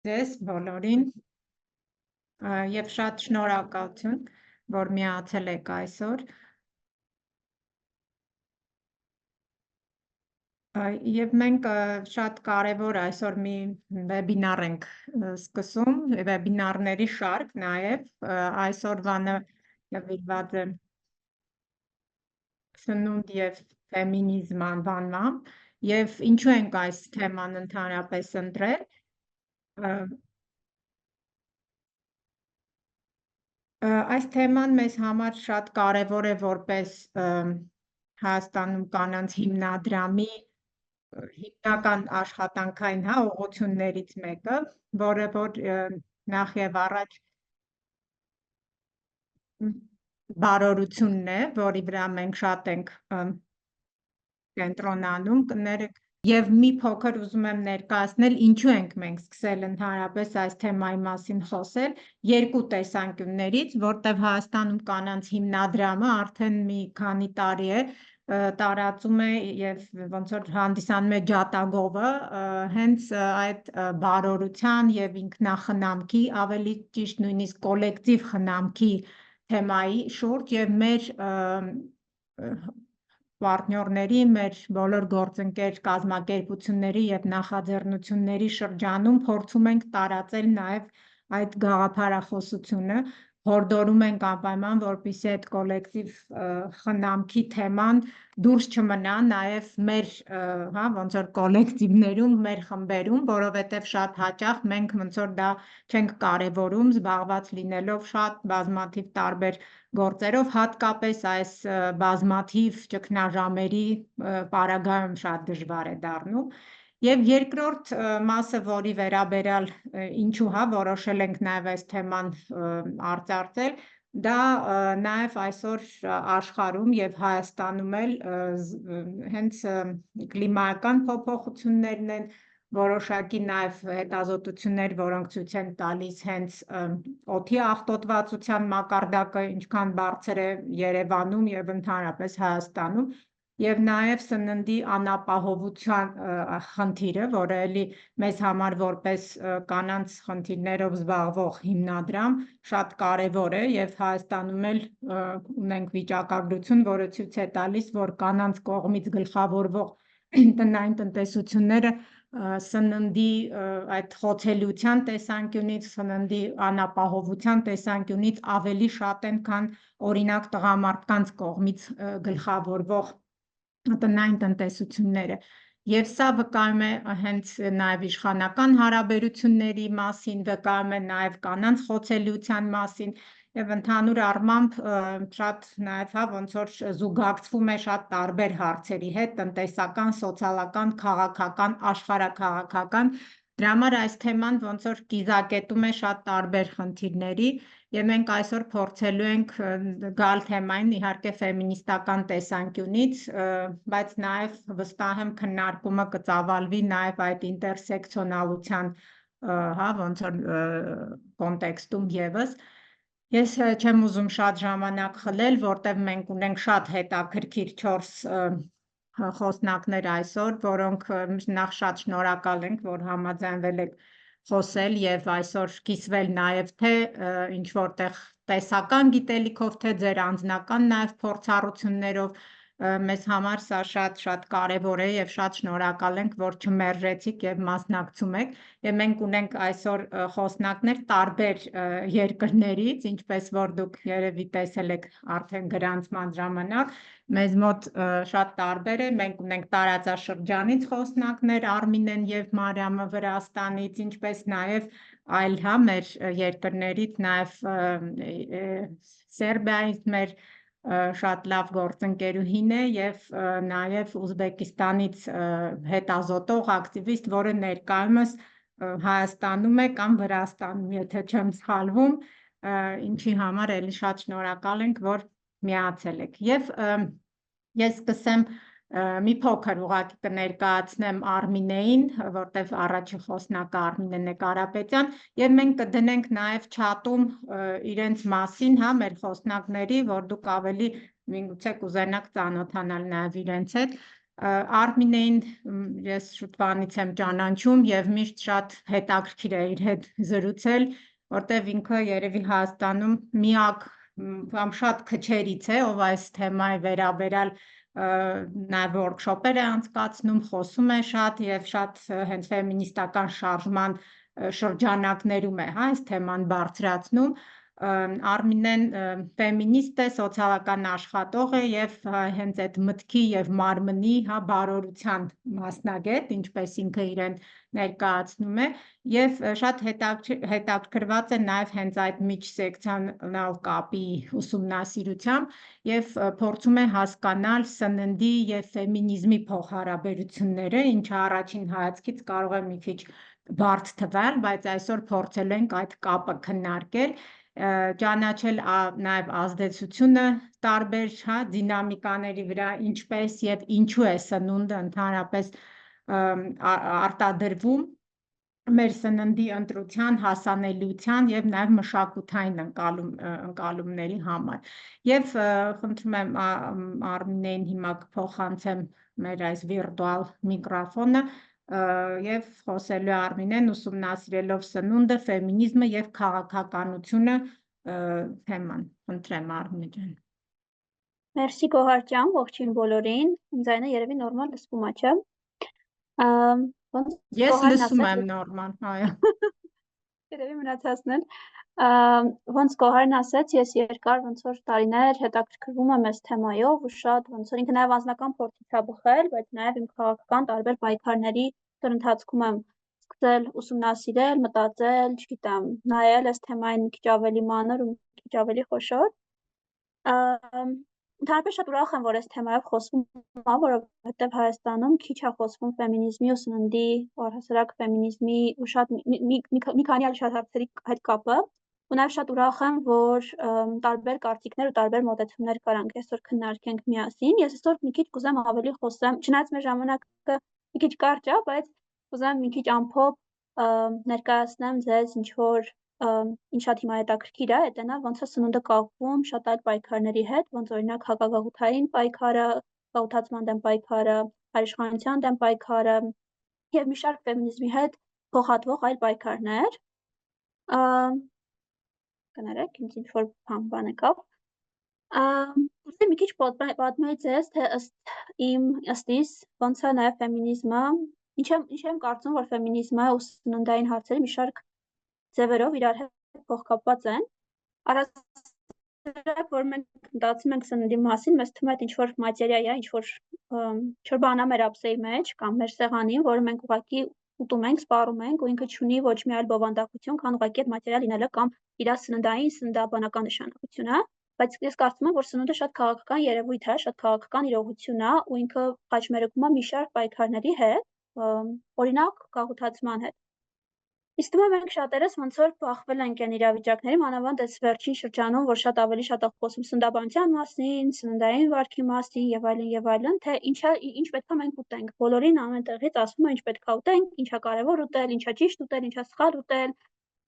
ձեզ բոլորին եւ շատ շնորհակալություն, որ միացել եք այսօր։ Եվ մենք շատ կարևոր այսօր մի վեբինար ենք սկսում, վեբինարների շարք նաեւ այսօրվանը հրավիրված է Սնունդ եւ ֆեմինիզմ անվանմամբ եւ ինչու ենք այս թեման ընդհանրապես ընտրել։ Այս թեման մեզ համար շատ կարևոր է որպես Հայաստանում կանանց հիմնադրամի հիմնական աշխատանքային ուղղություններից մեկը, որը որ նախ եւ առաջ բարօրությունն է, որի վրա մենք շատ ենք կենտրոնանում, կներեք, եւ մի փոքր ուզում եմ ներկայացնել ինչու ենք մենք սկսել ընդհանրապես այս թեմայի մասին խոսել երկու տեսանկյուններից, որտեղ Հայաստանում կանանց հիմնադրամը արդեն մի քանի տարի է տարածում է եւ ոնց որ հանդիսանում է ջատագովը հենց այդ բարօրության եւ ինքնախնամքի, ավելի ճիշտ նույնիսկ կոլեկտիվ խնամքի թեմայի շուրջ եւ մեր պարտներների, մեր բոլոր գործընկեր կազմակերպությունների եւ նախաձեռնությունների շրջանում փորձում ենք տարածել նաեւ այդ գաղափարախոսությունը, հորդորում ենք անպայման, որպեսզի այդ կոլեկտիվ խնամքի թեման դուրս չմնա նաեւ մեր, ոնց որ կոլեկտիվներում, մեր խմբերում, որովհետեւ շատ հաճախ մենք ոնց որ դա չենք կարևորում, զբաղված լինելով շատ բազմաթիվ տարբեր գործերով, հատկապես այս բազմաթիվ ճգնաժամերի պարագայում շատ դժվար է դառնում։ Եվ երկրորդ մասը, որի վերաբերյալ ինչու որոշել ենք նաև այս թեման արծարծել, դա նաև այսօր աշխարհում եւ Հայաստանում էլ հենց կլիմայական փոփոխություններն են, որոշակի նաև հետազոտություններ, որոնք ցույց են տալիս հենց օդի աղտոտվածության մակարդակը ինչքան բարձր է Երևանում եւ ընդհանրապես Հայաստանում, եւ նաեւ սննդի անապահովության խնդիրը, որը էլի մեզ համար որպես կանանց խնդիրներով զբաղվող հիմնադրամ շատ կարեւոր է եւ Հայաստանում էլ ունենք վիճակագրություն, որը ցույց է տալիս, որ կանանց կողմից գլխավորվող տնային տնտեսությունները սննդի այդ խոցելիության տեսանկյունից, սննդի անապահովության տեսանկյունից ավելի շատ են, քան օրինակ տղամարդկանց կողմից գլխավորվող տնային տնտեսությունները։ Եվ սա վկայում է հենց նաև իշխանական հարաբերությունների մասին, վկայում է նաև կանանց խոցելիության մասին եւ ընդհանուր առմամբ շատ նաև ոնց որ զուգակցվում է շատ տարբեր հարցերի հետ, տնտեսական, սոցիալական, քաղաքական, աշխարհաքաղաքական։ Դրա համար այս թեման ոնց որ կիզակետում է շատ տարբեր խնդիրների եւ մենք այսօր փորձելու ենք գալ թեմային իհարկե ֆեմինիստական տեսանկյունից, բայց նաեւ վստահ եմ քննարկումը կծավալվի նաեւ այդ ինտերսեկցիոնալության, ոնց որ կոնտեքստում եւս։ Ես չեմ ուզում շատ ժամանակ խլել, որտեղ մենք ունենք շատ հետաքրքիր 4 խոսնակներ այսօր, որոնք նախ շատ շնորհակալ ենք, որ համաձայնվել եք խոսել եւ այսօր կիսվել նաեւ թե ինչ որտեղ տեսական գիտելիքով, թե ձեր անձնական նաեւ փորձառություններով, մեզ համար սա շատ կարեւոր է եւ շատ շնորհակալ ենք, որ չմերժեցիք եւ մասնակցում եք եւ մենք ունենք այսօր խոսնակներ տարբեր երկրներից, ինչպես որ դուք երևի տեսել եք արդեն գրանցման ժամանակ, մեզ մոտ շատ տարբեր է, մենք ունենք տարածաշրջանից խոսնակներ, Արմինեն եւ Մարիամը Վրաստանից, ինչպես նաեւ այլ մեր երկրներից, նաեւ Սերբիայից մեր շատ լավ գործընկերուհին է եւ նաեւ Ուզբեկիստանից հետազոտող ակտիվիստ, որը ներկայումս Հայաստանում է կամ Վրաստանում, եթե չեմ սխալվում, ինչի համար էլի շատ շնորհակալ ենք, որ միացել եք։ Եվ ես սկսեմ մի փոքր ուղղակի կներկայացնեմ Արմինեին, որտեղ առաջի խոսնակը Արմինեն է Կարապետյան, եւ մենք կդնենք նաեւ չաթում իրենց մասին, մեր խոսնակների, որ դուք ավելի միգուցե կուզենաք ծանոթանալ նաեւ իրենց հետ, Արմինեին ես շուտվանից եմ ճանաչում և միշտ շատ հետաքրքիր է իր հետ զրուցել, որտև ինքը երևի Հայաստանում միակ կամ շատ քչերից է, ով այս թեմայի վերաբերյալ նաև workshop-եր է անցկացնում, խոսում է շատ և շատ հենց ֆեմինիստական շարժման շրջանակներում է այս թեման բարձրացնում։ Արմինեն ֆեմինիստ է, սոցիալական աշխատող է և հենց այդ մտքի և մարմնի բարօրության մասնագետ, ինչպես ինքը իրեն ներկայացնում է, և շատ հետաքրքրված է նաև հենց այդ միջսեկցիոնալ կապի ուսումնասիրությամբ և փորձում է հասկանալ սննդի և ֆեմինիզմի փոխհարաբերությունները, ինչը առաջին հայացքից կարող է մի քիչ բարդ թվալ, բայց այսօր փորձելու ենք այդ կապը քննարկել, ճանաչել նաև ազդեցությունը տարբեր դինամիկաների վրա, ինչպես և ինչու է սնունդը ընդհանրապես արտադրվում մեր սննդի ընտրության, հասանելիության և նաև մշակութային ընկալումների համար։ Եվ խնդրում եմ Արմինեին հիմա կփոխանցեմ մեր այս վիրտուալ միկրոֆոնը և խոսելու է Արմինեն ուսումնասիրելով սնունդը, ֆեմինիզմը և քաղաքականությունը թեման։ Խնդրեմ Արմինե ջան։ Մերսի Գոհար ջան, ողջույն բոլորին։ Իմ ձայնը երևի նորմալ լսվում է, չէ՞։ Ես լսում եմ նորմալ, այո։ Երևի մնացածն են։ Ոնց Գոհարն ասաց, ես երկար ոնց որ տարիներ հետաքրքրվում եմ այս թեմայով ու շատ ոնց որ ինքը նաև անձնական փորձից է բխել, բայց նաև իմ քաղաքական տարբեր պայքարների ընթացքում եմ սկսել ուսումնասիրել, մտածել, չգիտեմ, նայել այս թեմային մի քիչ ավելի մանր ու մի քիչ ավելի խոշոր։ Ընդհանրապես շատ ուրախ եմ, որ այս թեմայով խոսվում է, որովհետև Հայաստանում քիչ է խոսվում ֆեմինիզմի ու սննդի, առհասարակ ֆեմինիզմի ու շատ մի քանի այլ շատ հարցերի հետ կապը։ Ու նաև շատ ուրախ եմ, որ տարբեր կարծիքներ ու տարբեր մոտեցումներ կարանք այսօր քննարկենք միասին։ Ես այսօր մի քիչ կուզեմ ավելի խոսեմ, չնայած մեր ժամանակը մի քիչ կարճ է, բայց կուզեմ մի քիչ ամփոփ ներկայացնեմ ձեզ ինչ որ ինչ շատ հիմա հետաքրքիր է, դա նա ոնց է սնունդը կապվում շատ այլ պայքարների հետ, ոնց օրինակ հակագաղութային պայքարը, գաղութացման դեմ պայքարը, հայրիշխանության դեմ պայքարը և մի շարք ֆեմինիզմի հետ փոխհատվող այլ պայքարներ։ Կներեք, ինձ ինչ որ բան եկավ։ Ուզում մի քիչ պատմել ձեզ, թե ըստ իս ոնց է նաև ֆեմինիզմը, ինչ եմ կարծում, որ ֆեմինիզմը ու սննդային հարցերը մի շարք ձևերով իրար հետ փոխկապված են։ Առասարակ, որ մենք մտածում ենք սննդի մասին, մեզ թվում է ինչ որ մատերիա է, ինչ որ բան է մեր ափսեի մեջ կամ մեր սեղանին, որը մենք ուղղակի ուտում ենք, սպառում ենք ու ինքը չունի ոչ մի այլ բովանդակություն, քան ուղղակի այդ մատերիա լինելը կամ իր սննդային, սննդաբանական նշանակությունը, բայց ես կարծում եմ, որ սնունդը շատ քաղաքական երևույթ է, շատ քաղաքական իրողություն է ու ինքը խաչմերուկում է մի շարք պայքարների հետ, օրինակ գաղութացման հետ։ Իսկ թվում է մենք շատերս ոնց որ բախվել ենք այն իրավիճակների, մանավանդ այս վերջին շրջանում, որ շատ ավելի շատ է խոսում սննդաբանության մասին, սննդային վարքի մասին եւ այլն, թե ինչ պետք է մենք ուտենք։ Բոլորին ամեն տեղից ասվում է ինչ պետք է ուտենք, ինչա կարևոր ուտել, ինչա ճիշտ ուտել, ինչա սխալ ուտել։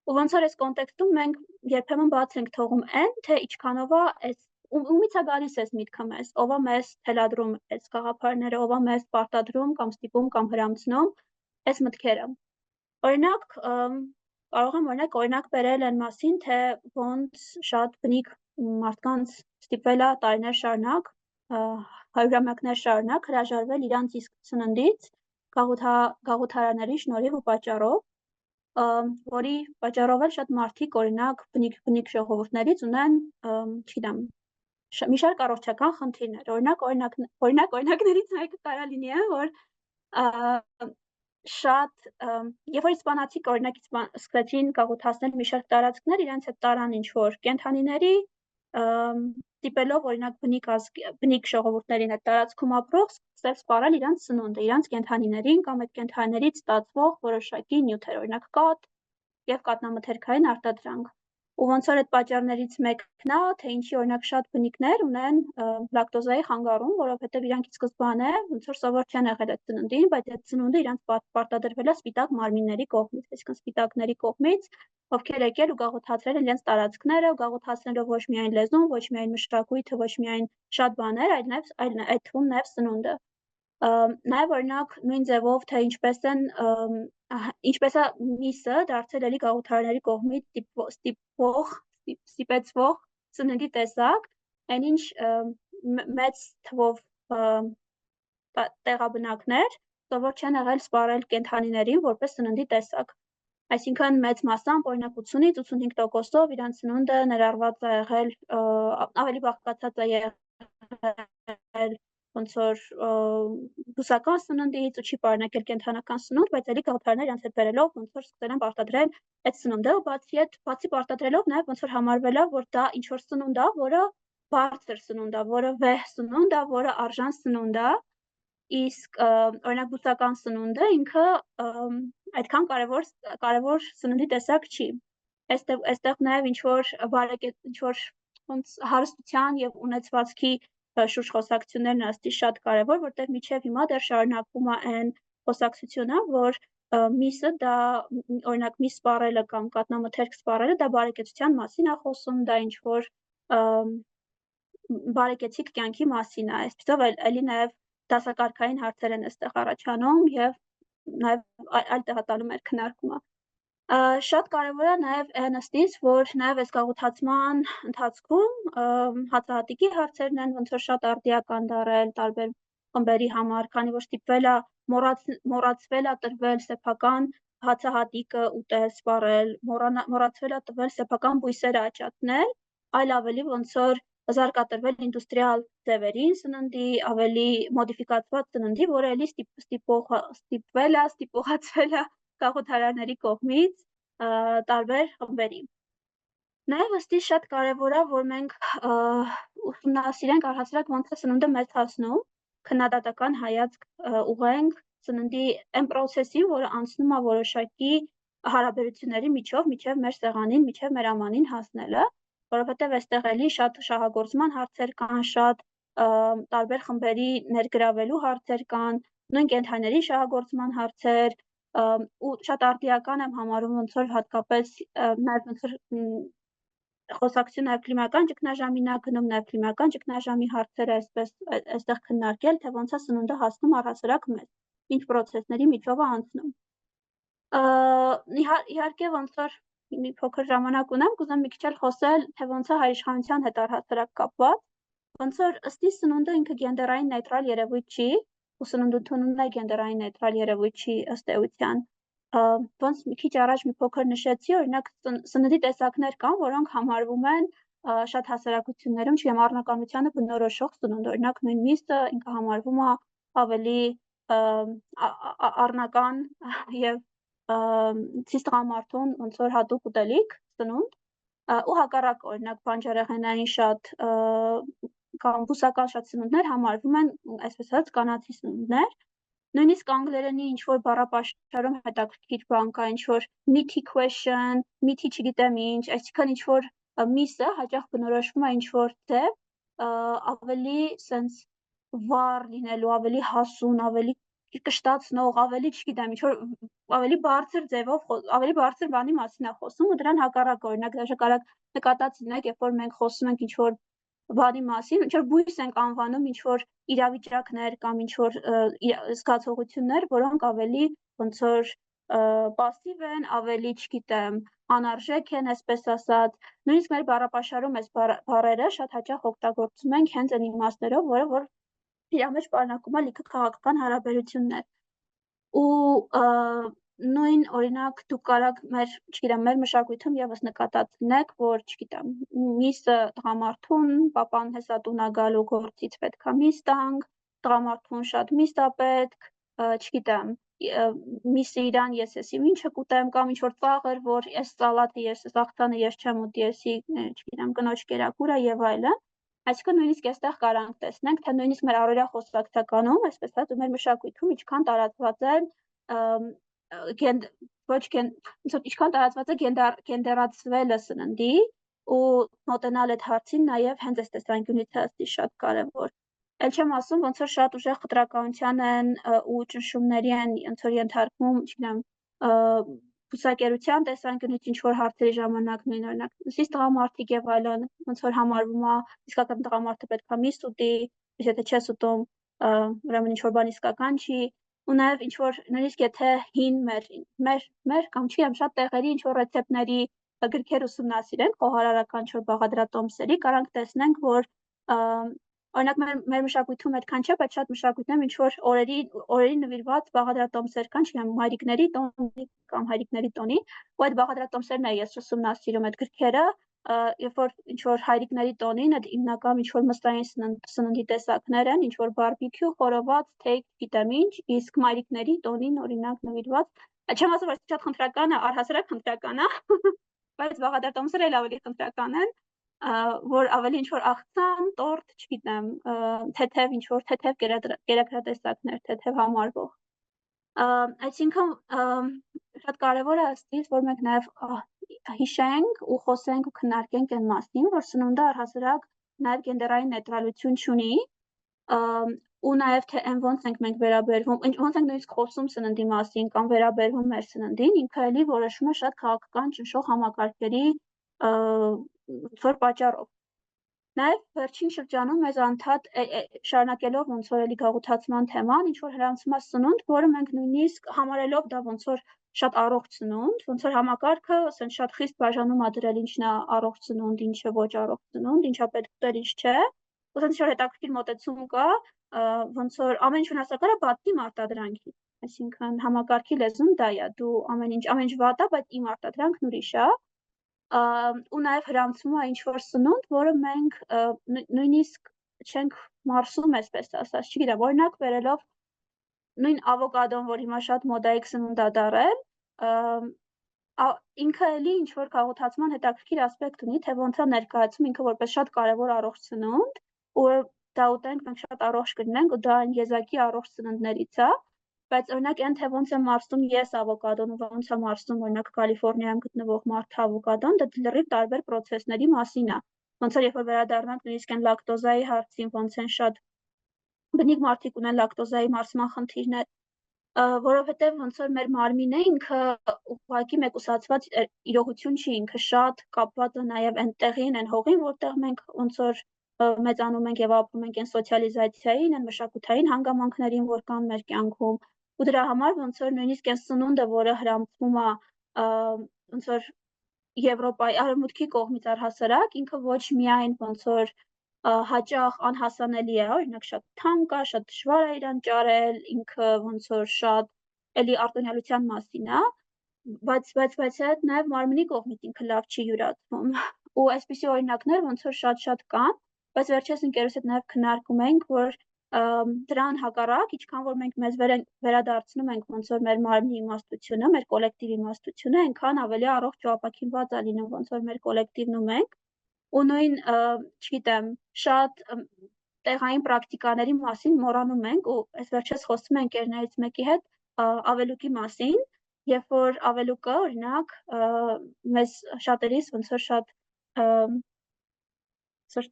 Ու ոնց որ այս կոնտեքստում մենք երբեմն բաց ենք թողում այն, թե ինչքանով է այս ումից է գալիս այս միտքը մեզ, ով է մեզ թելադրում այս գաղափարները, ով է մեզ պարտադրում կամ ստիպում կամ հրամցնում այս մտքերը։ Օրինակ, կարող եմ օրինակ բերել այն մասին, թե ոնց շատ բնիկ մարդկանց ստիպվել է տարիներ շարունակ, հարյուրամյակներ շարունակ հրաժարվել իրանց իսկ սննդից գաղութարանների շնորհիվ ու պատճառով, որի պատճառով էլ շատ մարդիկ օրինակ բնիկ ժողովուրդներից ունեն, չգիտեմ, մի շարք առողջական խնդիրներ։ Օրինակներից մեկը կարա լինի, որ շատ երբ որ իսպանացիք օրինակ սկսեցին գաղութացնել մի շարք տարածքներ, իրենց հետ տարան ինչ որ կենդանիների, ստիպելով օրինակ բնիկ ժողովուրդներին այդ տարածքում ապրող սկսել սպառել իրանց սնունդը, իրանց կենդանիներին կամ այդ կենդանիներից ստացվող որոշակի նյութեր, օրինակ կաթ եւ կատնամթերքային արտադրանք։ Ու ոնց որ այդ պատճառներից մեկն է, թե ինչի օրինակ շատ բնիկներ ունեն լակտոզայի խանգարում, որովհետև իրանք սկզբանե ոնց որ սովոր չեն եղել այդ սննդին, բայց այդ սնունդը իրանք պարտադրվել է սպիտակ մարմինների կողմից, այսինքն սպիտակների կողմից, ովքեր եկել ու գաղութացրել իրենց տարածքները, գաղութացնելով ոչ միայն լեզուն, ոչ միայն մշակույթը, ոչ միայն շատ բաներ, այլ այդ թվում նաև սնունդը։ Նաև օրինակ նույն ձևով թե ինչպես է միսը դարձել էլի գաղութարարների կողմից ստիպեցվող սննդի տեսակ, այնինչ մեծ թվով տեղաբնակներ սովոր չեն եղել սպառել կենդանիներին որպես սննդի տեսակ։ Այսինքն մեծ մասամբ օրինակ 80-85%-ով իրանց սնունդը ներառված է եղել ավելի բաղկացած է եղել ոնց որ բուսական սննդից ու չի պարունակել կենդանական սնունդ, բայց էլի գաղութարարները իրենց հետ բերելով ոնց որ սկսել են պարտադրել այդ սնունդը, բացի պարտադրելով նաև ոնց որ համարվել է, որ դա ինչ որ սնունդ է, որը բարձր սնունդ է, որը վեհ սնունդ է, որը արժան սնունդ է, իսկ օրինակ բուսական սնունդը ինքը այդքան կարևոր սննդի տեսակ չի։ Այստեղ նաև ինչ որ ոնց հարստության եւ ունեցվածքի շուրջ խոսակցություններն ըստի շատ կարևոր, որտեղ միջև հիմա դեռ շարունակվում է այն խոսակցությունը, որ միսը դա օրինակ միս սպառելը կամ կատնամթերք սպառելը դա բարեկեցության մասին է խոսում, դա ինչ որ բարեկեցիկ կյանքի մասին է, այսպեսով էլի նաև դասակարգային հարցեր են այստեղ առաջանում եւ նաև այլ տեղատալու մեր քննարկումը։ Շատ կարևոր է նաև այն ըստից, որ նաև այս գաղութացման ընթացքում հացահատիկի հարցերն են ոնց որ շատ արդիական դարել տարբեր խմբերի համար, քանի որ ստիպվել է մոռացվել է տրվել սեփական հացահատիկը ուտել, սպառել, մոռացվել է տվել սեփական բույսերը աճատնել, այլ ավելի ոնց որ զարգատրվել ինդուստրիալ ձևերին սննդի, ավելի մոդիֆիկացված սննդի, որը էլի ստիպողացվել է գաղութարարների կողմից տարբեր խմբերի։ Նաև ըստի շատ կարևոր է, որ մենք ուսումնասիրենք առհասարակ ոնց է սնունդը մեզ հասնում, քննադատական հայացք ուղղենք սննդի այն պրոցեսին, որը անցնում է որոշակի հարաբերությունների միջև մեր սեղանին, միջև մեր ամանին հասնելը, որովհետև այստեղ էլի շատ շահագործման հարցեր կան, շատ տարբեր խմբերի ներգրավելու հարցեր կան, նույն կենդանիների շահագործման հարցեր, ու շատ արդիական եմ համարում ոնց որ հատկապես նաև ոնց որ խոսակցություն նաև կլիմական ճգնաժամին է գնում, նաև կլիմական ճգնաժամի հարցերը այսպես այստեղ քննարկել, թե ոնց է սնունդը հասնում առհասարակ մեզ, ինչ պրոցեսների միջով է անցնում։ Իհարկե ոնց որ մի փոքր ժամանակ ունեմ, կուզեմ մի քիչ էլ խոսել, թե ոնց է հայրիշխանության հետ առհասարակ կապված, ոնց որ ըստի սնունդը ինքը գենդերային նեյտրալ երևույթ չի, ու սննդությունն է գենդերային նեյտրալ երևույթ չի ըստ էության։ Ոնց մի քիչ առաջ մի փոքր նշեցի, օրինակ սննդի տեսակներ կան, որոնք համարվում են շատ հասարակություններում չգիտեմ առնականությանը բնորոշող սնունդ, օրինակ նույն միսը ինքը համարվում է ավելի առնական եւ ցիստ տղամարդուն ոնց որ հատուկ ուտելիք սնունդ, ու հակառակ օրինակ բանջարեղենային շատ կամ բուսական շատ սնունդներ համարվում են այսպես ասած կանացի սնունդներ։ Նույնիսկ անգլերենի ինչ որ բառապաշարում հետաքրքիր բան կա, ինչ որ meaty question, meaty չգիտեմ ինչ, այսինքն ինչ որ միսը հաճախ բնորոշվում է ինչ որ ձև ավելի sense վառ լինելու, ավելի հասուն, ավելի կշտացնող, ավելի չգիտեմ, ինչ որ ավելի բարձր ձևով, ավելի բարձր բանի մասին է խոսում ու դրան հակառակ օրինակ դաժե կարակ նկատած լինեք, երբ որ մենք խոսում ենք ինչ որ բանի մասին, ինչ որ բույս ենք անվանում, ինչ որ իրավիճակներ կամ ինչ որ զգացողություններ, որոնք ավելի ոնց որ պասիվ են, ավելի, չգիտեմ, անարժեք են, այսպես ասած, նույնիսկ մեր բառապաշարում այս բառերը շատ հաճախ օգտագործում ենք հենց այն իմաստներով, որ իր մեջ պարունակում է լիքը քաղաքական հարաբերություններ։ Ու նույն օրինակ դուք կարաք մեր, չգիտեմ, մեր մշակույթում եւս նկատած լինեք, որ, չգիտեմ, միսը տղամարդուն, պապան հեսատուն է գալու գործից պետքա միս տանք, տղամարդուն շատ միս է պետք, չգիտեմ, միսը իրան ես էսի ինչը կուտեմ կամ ինչ որ ծաղր, որ այս սալատը ես, այս աղցանը ես չեմ ուտի, էսի, չգիտեմ, կնոջ կերակուրը եւ այլն։ Այսինքն նույնիսկ այստեղ կարանք տեսնենք, թե նույնիսկ մեր առօրյա խոսակցականում, այսպես ասած, մեր մշակույթում ինչքան տարածված է ինչքան տարածված է գենդերացվելը սննդի ու մոտենալ այդ հարցին նաև հենց այս տեսանկյունից հաստի շատ կարևոր։ Էլ չեմ ասում, ոնց որ շատ ուժեղ խտրականության են ու ճնշումների են ոնց որ ենթարկվում, չգիտեմ, բուսակերության տեսանկյունից ինչ որ հարցերի ժամանակ նույն օրինակ սիս տղամարդիկ եւ այլն ոնց որ համարվում է իսկական տղամարդը պետք է միս ուտի, եթե չես ուտում ուրեմն ինչ որ բան իսկական չի, ու նաև ինչ որ նույնիսկ եթե հին մեր կամ չի, շատ տեղերի ինչ որ ռեցեպտների գրքեր ուսումնասիրենք, խոհարարական ինչ որ բաղադրատոմսերի, կարանք տեսնենք, որ օրինակ մեր մշակույթում այդքան չէ, բայց շատ մշակույթներում ինչ որ օրերի նվիրված բաղադրատոմսեր կան, չգիտեմ, մայրիկների տոնի կամ հայրիկների տոնի, ու այդ բաղադրատոմսերն է ես ուսումնասիրում այդ գրքերը, երբ որ ինչ որ հայրիկների տոնին այդ հիմնական ինչ որ մստային սննդի տեսակներ են, ինչ որ բարբիքյու, խորոված, թեյ, գիտեմ ինչ, իսկ մայրիկների տոնին օրինակ նվիրված, չեմ ասում, որ շատ խնդրական է, առհասարակ խնդրական է, բայց բաղադրատոմսերը էլ ավելի խնդրական են, որ ավելի ինչ որ աղցան, տորտ, չգիտեմ, թեթև ինչ որ թեթև կերակրատեսակներ, թեթև համարվող։ Այսինքն շատ կարևոր է ըստիս, որ մենք նաև հիշենք ու խոսենք ու քննարկենք այն մասին, որ սնունդը առհասարակ նաև գենդերային նեյտրալություն չունի, ու նաև թե այն ոնց ենք մենք վերաբերվում, ոնց ենք նույնիսկ խոսում սննդի մասին կամ վերաբերվում մեր սննդին, ինքը էլի որոշում է շատ քաղաքական ճնշող համակարգերի պատճառով։ Նաև վերջին շրջանում մեզ անդադ շարունակելով ոնց որ էլի գաղութացման թեման, ինչ որ հրանցում է սնունդ, որը մենք նույնիսկ համարելով դա ոնց որ շատ առողջ սնունդ, ոնց որ համակարգը ասեն շատ խիստ բաժանում է դրել ինչն է առողջ սնունդ, ինչը ոչ առողջ սնունդ, ինչա պետք ուտել, ինչ չէ, ու ասեն ինչ որ հետաքրքիր մոտեցում կա, ոնց որ ամեն ինչ վնասակար է բացի իմ արտադրանքի, այսինքն համակարգի լեզուն դա է, դու ամեն ինչ վատ է, բայց իմ արտադրանքն ուրիշ է, ու նաև հрамցում է ինչ որ սնունդ, որը մենք նույնիսկ չենք մարսում, այսպես ասած, չգիտեմ, օրինակ վերելով նույն ավոկադոն, որ հիմա շատ մոդայիկ սնունդ է դառել, ինքը էլի ինչ որ գաղութացման հետաքրքիր ասպեկտ ունի, թե ոնց է ներկայացում ինքը որպես շատ կարևոր առողջ սնունդ, ու դա ուտենք մենք շատ առողջ կլինենք, ու դա այն եզակի առողջ սննդներից է, բայց օրինակ այն թե ոնց եմ մարսում ես ավոկադոն ու ոնց է մարսում օրինակ Կալիֆոռնիայում գտնվող մարդը ավոկադոն, դա լրիվ տարբեր պրոցեսների մասին է։ Ոնց որ երբ որ վերադառնանք նույնիսկ այն լակտոզայի հարցին, ոնց են շատ բնիկ մարդիկ ունեն լակտոզայի մարսման խնդիրներ, որովհետև ոնց որ մեր մարմինը ինքը ուղղակի մեկուսացված իրողություն չի, ինքը շատ կապված է նաև այն տեղին, այն հողին, որտեղ մենք ոնց որ մեծանում ենք եւ ապրում ենք այն սոցիալիզացիային, այն մշակութային հանգամանքներին, որ կան մեր կյանքում, ու դրա համար ոնց որ նույնիսկ այն սնունդը, որը հрамծվում է ոնց որ Եվրոպայի արևմուտքի կողմից առհասարակ, ինքը ոչ միայն ոնց որ հաճախ անհասանելի է, օրինակ շատ թանկ է, շատ դժվար է իրան ճարել, ինքը ոնց որ շատ էլի արտոնյալության մասին է, բայց այդ նաև մարմնի կողմից ինքը լավ չի յուրացվում, ու այսպիսի օրինակներ ոնց որ շատ կան, բայց վերջերս ընկերուս հետ նաև քննարկում ենք, որ դրան հակառակ, ինչքան որ մենք մեզ վերադարձնում ենք ոնց որ մեր մարմնի իմաստությունը, մեր կոլեկտիվ իմաստությունը, այնքան ավելի առողջ ու ապաքինված է լինում ոնց որ մեր կոլեկտիվն ու մենք, ու նույն, չգիտեմ, շատ տեղային պրակտիկաների մասին մոռանում ենք, ու այս վերջերս խոսում ենք ընկերներից մեկի հետ ավելուկի մասին, երբ որ ավելուկը, օրինակ, մեզ շատերիս ոնց որ շատ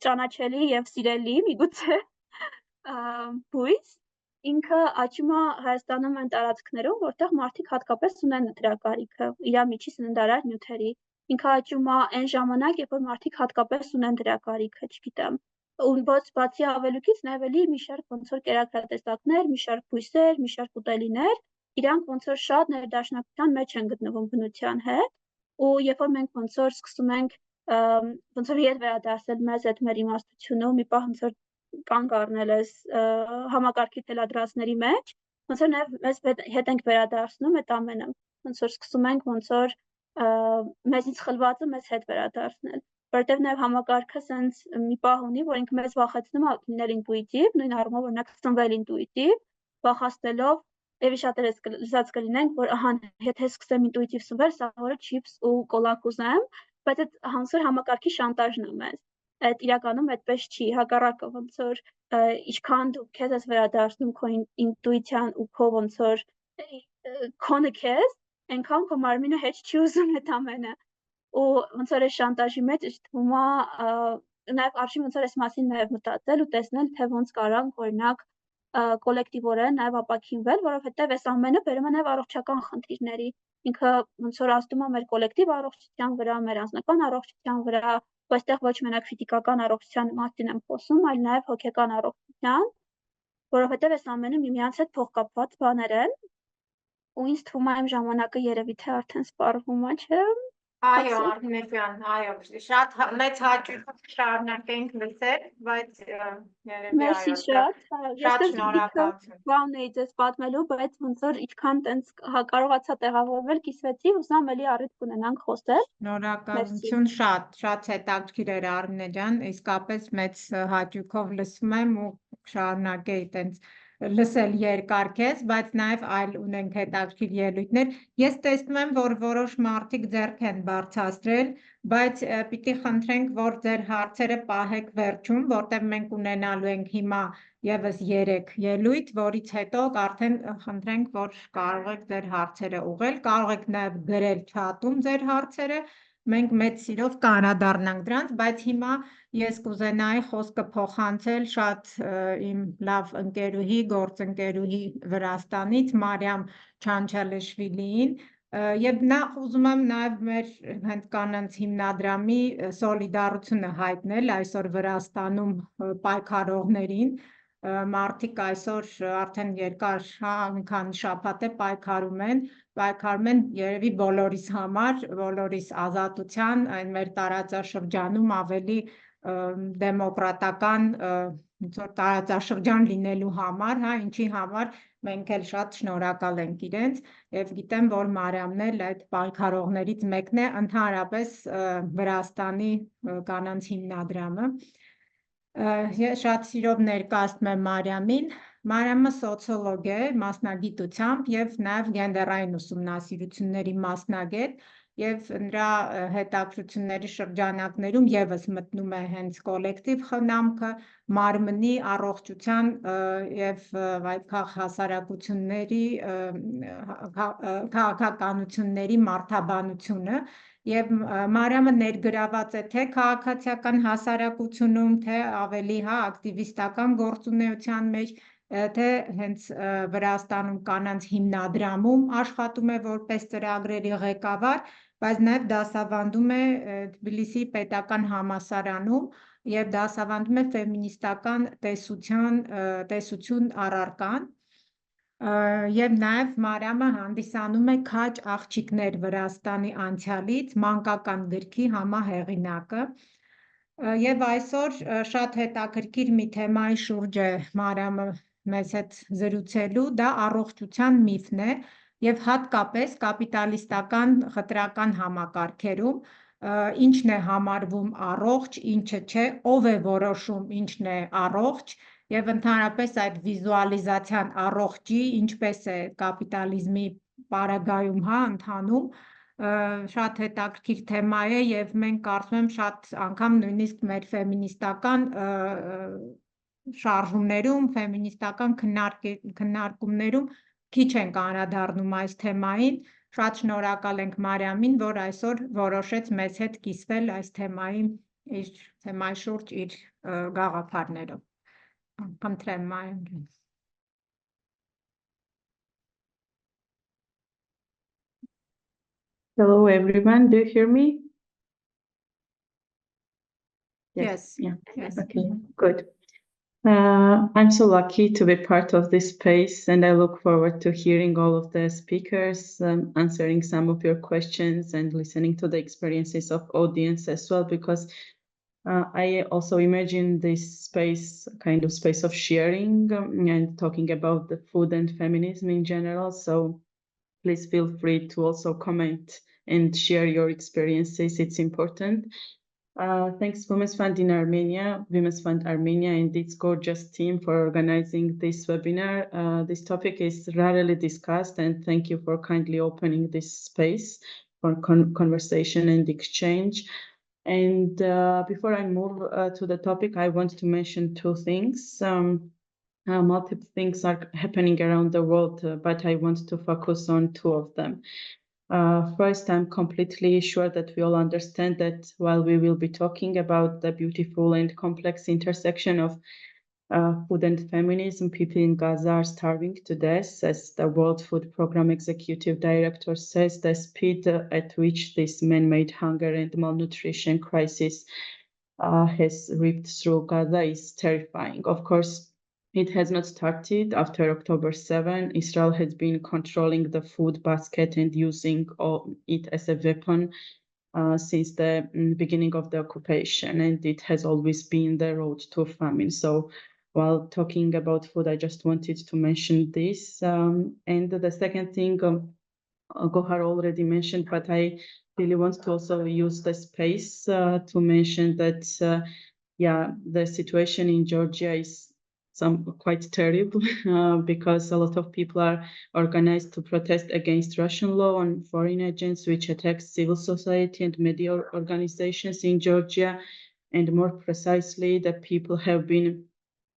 ճանաչելի եւ սիրելի միգուցե բույս, ինքը աճում է Հայաստանում այն տարածքներում, որտեղ մարդիկ հատկապես ունեն դրա կարիքը, իր միջի սննդարար նյութերի, ինքը աճում է այն ժամանակ, երբ որ մարդիկ հատկապես ունեն դրա կարիքը, չգիտեմ, ու բացի ավելուկից նաև էլի մի շարք ոնց որ կերակրատեսակներ, մի շարք բույսեր, մի շարք ուտելիներ, իրանք ոնց որ շատ ներդաշնակության մեջ են գտնվում բնության հետ, ու երբ որ մենք ոնց որ սկսում ենք ոնց որ հետ վերադարձել մեզ այդ մեր իմաստությունը, մի պահ ոնց որ կանգ առնել այս համակարգի թելադրածների մեջ, ոնց որ նաև մեզ հետ ենք վերադարձնում այդ ամենը, ոնց որ սկսում ենք ոնց որ մեզից խլվածը մեզ հետ վերադարձնել, որտեղ նաև համակարգը սենց մի պահ ունի, որ ինքը մեզ վախեցնում է լինել ինտուիտիվ, նույն առումով օրինակ ծնվել ինտուիտիվ, վախացնելով Եվ շատերս լսած կլինենք, որ ահա եթե սկսեմ ինտուիտիվ սնվել, սա որը չիփս ու կոլակ ուզեմ, բայց այդ հանցոր համակարգի շանտաժն է մեզ։ Այդ իրականում այդպես չի, հակառակը ոնց որ ինչքան դու քեզ ես վերադարձնում քո ինտուիցիան ու քո ոնց որ քոնը քեզ, այնքան քո մարմինը հետ չի ուզում այդ ամենը։ Ու ոնց որ այս շանտաժի մեջ թվում է նաև արժի ոնց որ այս մասին նաև մտածել ու տեսնել, թե ոնց կարանք օրինակ կոլեկտիվորեն նաև ապաքինվել, որովհետև այս ամենը բերում է նաև առողջական խնդիրների։ Ինքը ոնց որ ազդում է մեր կոլեկտիվ առողջության վրա, մեր անձնական առողջության վրա, այստեղ ոչ մենակ ֆիզիկական առողջության մասին եմ խոսում, այլ նաև հոգեկան առողջության, որովհետև այս ամենը միմյանց հետ փոխկապված բաներ են, ու ինձ թվում է իմ ժամանակը երևի թե արդեն սպառվում է, չէ՞։ Այո, Արմենյան, այո, շատ մեծ հաճույքով շարունակենք լսել, բայց երևի Մերսի այո, շատ, շատ շնորհակալություն։ բան էի ձեզ պատմելու, բայց ոնց որ ինչքան տենց կարողացա տեղավորվել, կիսվեցի, ուզում էլի առիթ կունենանք խոսել։ Շնորհակալություն, շատ հետաքրքիր էր Արմենե ջան, իսկապես մեծ հաճույքով լսում եմ ու շարունակեի տենց լսել երկար քեզ, բայց նաև այլ ունենք հետաքրքիր ելույթներ։ Ես տեսնում եմ, որ որոշ մարդիկ ձեռք են բարձրացրել, բայց պիտի խնդրենք, որ ձեր հարցերը պահեք վերջում, որտեղ մենք ունենալու ենք հիմա եւս 3 ելույթ, որից հետո արդեն խնդրենք, որ կարող եք ձեր հարցերը ուղղել, կարող եք նաև գրել չաթում ձեր հարցերը, մենք մեծ սիրով կանրադառնանք դրանց, բայց հիմա ես կուզենայի խոսքը փոխանցել շատ իմ լավ ընկերուհի, գործընկերուհի Վրաստանից, Մարիամ Չանչալեշվիլիին, եւ նախ ուզում եմ նաև մեր հենց կանանց հիմնադրամի սոլիդարությունը հայտնել այսօր Վրաստանում պայքարողներին, մարդիկ այսօր արդեն երկար մի քանի շաբաթ է պայքարում են երևի բոլորիս համար, բոլորիս ազատության, այն մեր տարածաշրջանում ավելի դեմոկրատական տարածաշրջան լինելու համար, հա, ինչի համար մենք էլ շատ շնորհակալ ենք իրենց եւ գիտեմ, որ Մարիամն էլ այդ պայքարողներից մեկն է, ընդհանրապես Վրաստանի կանանց հիմնադրամը։ Ես շատ սիրով ներկայացնում եմ Մարիամին։ Մարիամը սոցիոլոգ է մասնագիտությամբ եւ նաեւ գենդերային ուսումնասիրությունների մասնագետ եւ նրա հետաքրությունների շրջանակներում եւս մտնում է հենց կոլեկտիվ խնամքը, մարմնի առողջության եւ հասարակությունների քաղաքականությունների մարդաբանությունը եւ Մարիամը ներգրաված է թե քաղաքացիական հասարակությունում, թե ավելի ակտիվիստական գործունեության մեջ, թե հենց Վրաստանում կանանց հիմնադրամում աշխատում է որպես ծրագրերի ղեկավար, բայց նաև դասավանդում է Թբիլիսիի պետական համալսարանում եւ դասավանդում է ֆեմինիստական տեսություն առարկան եւ նաև Մարիամը հանդիսանում է «Քաջ աղջիկներ Վրաստանի անցյալից» մանկական գրքի համահեղինակը եւ այսօր շատ հետաքրքիր մի թեմայի շուրջ է Մարիամը մեզ հետ զրուցելու, դա առողջության միֆն է եւ հատկապես կապիտալիստական խտրական համակարգերում ինչն է համարվում առողջ, ինչը չէ, ով է որոշում ինչն է առողջ եւ ընդհանրապես այդ վիզուալիզացիան առողջի, ինչպես է կապիտալիզմի պարագայում, ընթանում, շատ հետաքրքիր թեմա է եւ մենք կարծում եմ շատ անգամ նույնիսկ մեր ֆեմինիստական շարժումներում, ֆեմինիստական քննարկումներում քիչ ենք անդրադառնում այս թեմային, շատ շնորհակալ ենք Մարիամին, որ այսօր որոշեց մեզ հետ կիսվել այս թեմայի շուրջ իր գաղափարներով։ Խնդրեմ Մարիամ։ Hello everyone, do you hear me? Yes. Yeah. Yes. Okay, good. I'm so lucky to be part of this space, and I look forward to hearing all of the speakers, answering some of your questions and listening to the experiences of audience as well, because I also imagine this space, kind of space of sharing and talking about the food and feminism in general. So please feel free to also comment and share your experiences. It's important. Thanks Women's Fund in Armenia, Women's Fund Armenia, and its gorgeous team for organizing this webinar. This topic is rarely discussed, and thank you for kindly opening this space for conversation and exchange. And before I move to the topic, I want to mention two things. Multiple things are happening around the world, but I want to focus on two of them. First, I'm completely sure that we all understand that while we will be talking about the beautiful and complex intersection of food and feminism, people in Gaza are starving to death. As the World Food Programme Executive Director says, the speed at which this man-made hunger and malnutrition crisis has ripped through Gaza is terrifying. Of course, It has not started after October 7. Israel has been controlling the food basket and using it as a weapon since the beginning of the occupation, and it has always been the road to famine. So while talking about food, I just wanted to mention this. And the second thing, Gohar already mentioned, but I really want to also use the space to mention that, the situation in Georgia is quite terrible because a lot of people are organized to protest against Russian law on foreign agents, which attacks civil society and media organizations in Georgia. And more precisely, the people have been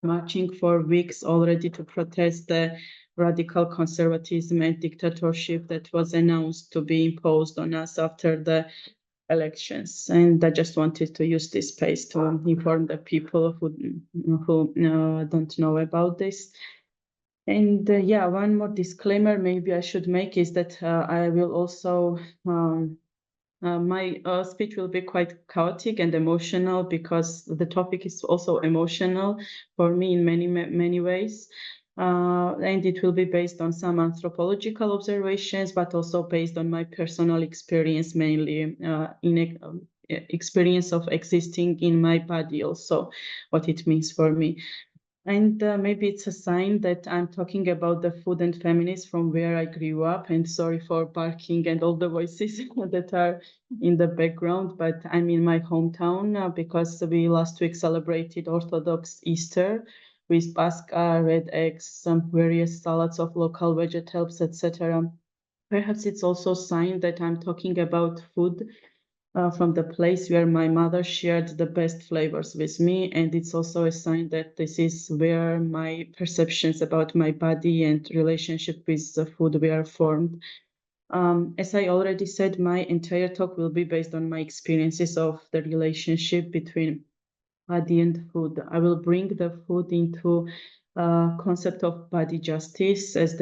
marching for weeks already to protest the radical conservatism and dictatorship that was announced to be imposed on us after the elections. And I just wanted to use this space to inform the people who don't know about this. And one more disclaimer maybe I should make is that I will also, my speech will be quite chaotic and emotional because the topic is also emotional for me in many ways. And it will be based on some anthropological observations, but also based on my personal experience, mainly experience of existing in my body, also what it means for me. And maybe it's a sign that I'm talking about the food and feminism from where I grew up. And sorry for barking and all the voices that are in the background, but I'm in my hometown because we last week celebrated Orthodox Easter with pasca, red eggs, some various salads of local vegetables, etc. Perhaps it's also a sign that I'm talking about food from the place where my mother shared the best flavors with me. And it's also a sign that this is where my perceptions about my body and relationship with the food were formed. As I already said, my entire talk will be based on my experiences of the relationship between body and food. I will bring the food into concept of body justice as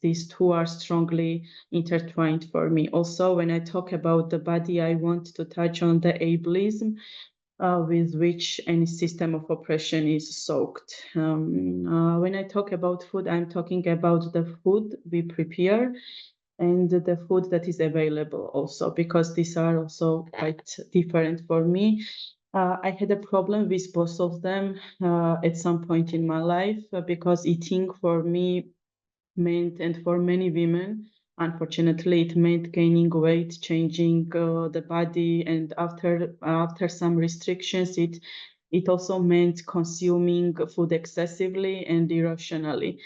these two are strongly intertwined for me. Also, when I talk about the body, I want to touch on the ableism with which any system of oppression is soaked. When I talk about food, I'm talking about the food we prepare and the food that is available also, because these are also quite different for me. I had a problem with both of them at some point in my life because eating for me meant, and for many women, unfortunately, it meant gaining weight, changing the body, and after some restrictions, it also meant consuming food excessively and irrationally.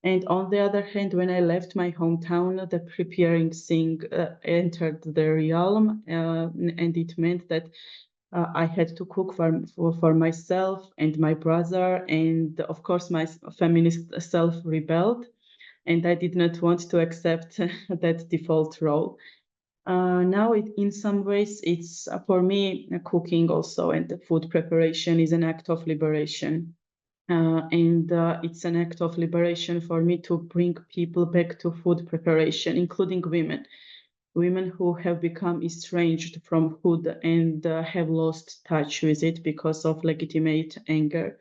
And on the other hand, when I left my hometown, the preparing thing entered the realm, and it meant that I had to cook for myself and my brother, and of course my feminist self rebelled, and I did not want to accept that default role. Now, in some ways, it's for me, cooking also and the food preparation is an act of liberation. And it's an act of liberation for me to bring people back to food preparation, including women who have become estranged from food and have lost touch with it because of legitimate anger.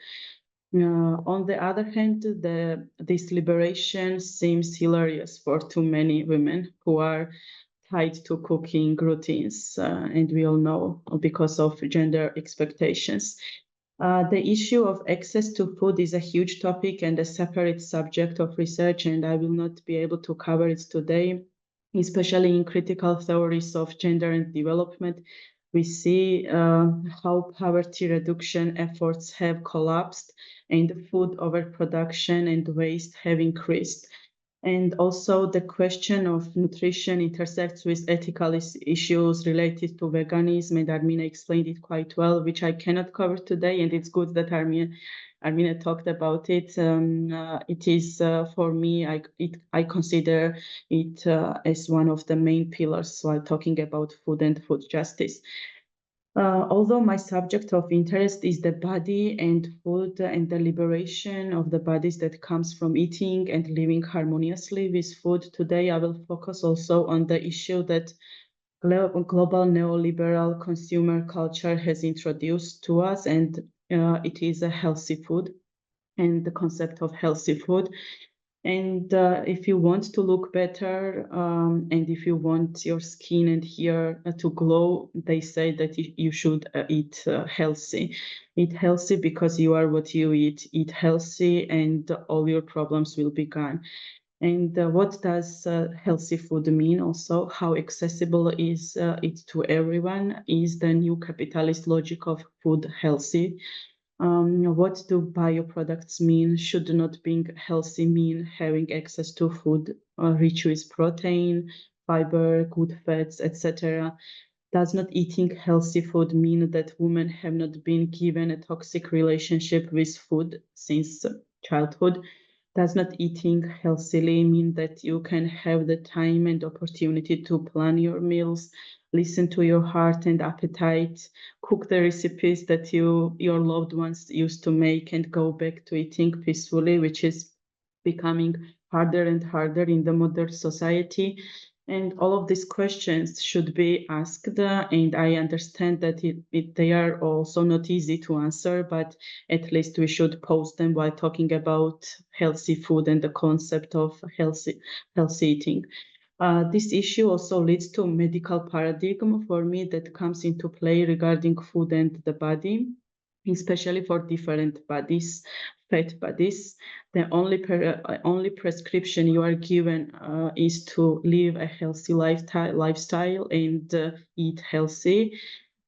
On the other hand, this liberation seems hilarious for too many women who are tied to cooking routines, and we all know because of gender expectations. The issue of access to food is a huge topic and a separate subject of research, and I will not be able to cover it today. Especially in critical theories of gender and development, we see how poverty reduction efforts have collapsed and food overproduction and waste have increased. And also the question of nutrition intersects with ethical issues related to veganism, and Armina explained it quite well, which I cannot cover today, and it's good that Armina talked about it. It is for me, I consider it as one of the main pillars while talking about food and food justice. Although my subject of interest is the body and food and the liberation of the bodies that comes from eating and living harmoniously with food, today I will focus also on the issue that global neoliberal consumer culture has introduced to us, and it is a healthy food. and the concept of healthy food. And if you want to look better and if you want your skin and hair to glow, they say that you should eat healthy. Eat healthy because you are what you eat. Eat healthy and all your problems will be gone. And what does healthy food mean also? How accessible is it to everyone? Is the new capitalist logic of food healthy? What do bioproducts mean? Should not being healthy mean having access to food rich with protein, fiber, good fats, etc.? Does not eating healthy food mean that women have not been given a toxic relationship with food since childhood? Does not eating healthily mean that you can have the time and opportunity to plan your meals, listen to your heart and appetite, cook the recipes that your loved ones used to make, and go back to eating peacefully, which is becoming harder and harder in the modern society? And all of these questions should be asked, and I understand that they are also not easy to answer, but at least we should pose them while talking about healthy food and the concept of healthy eating. This issue also leads to medical paradigm for me that comes into play regarding food and the body, especially for different bodies, fat bodies. The only prescription you are given is to live a healthy lifestyle and eat healthy.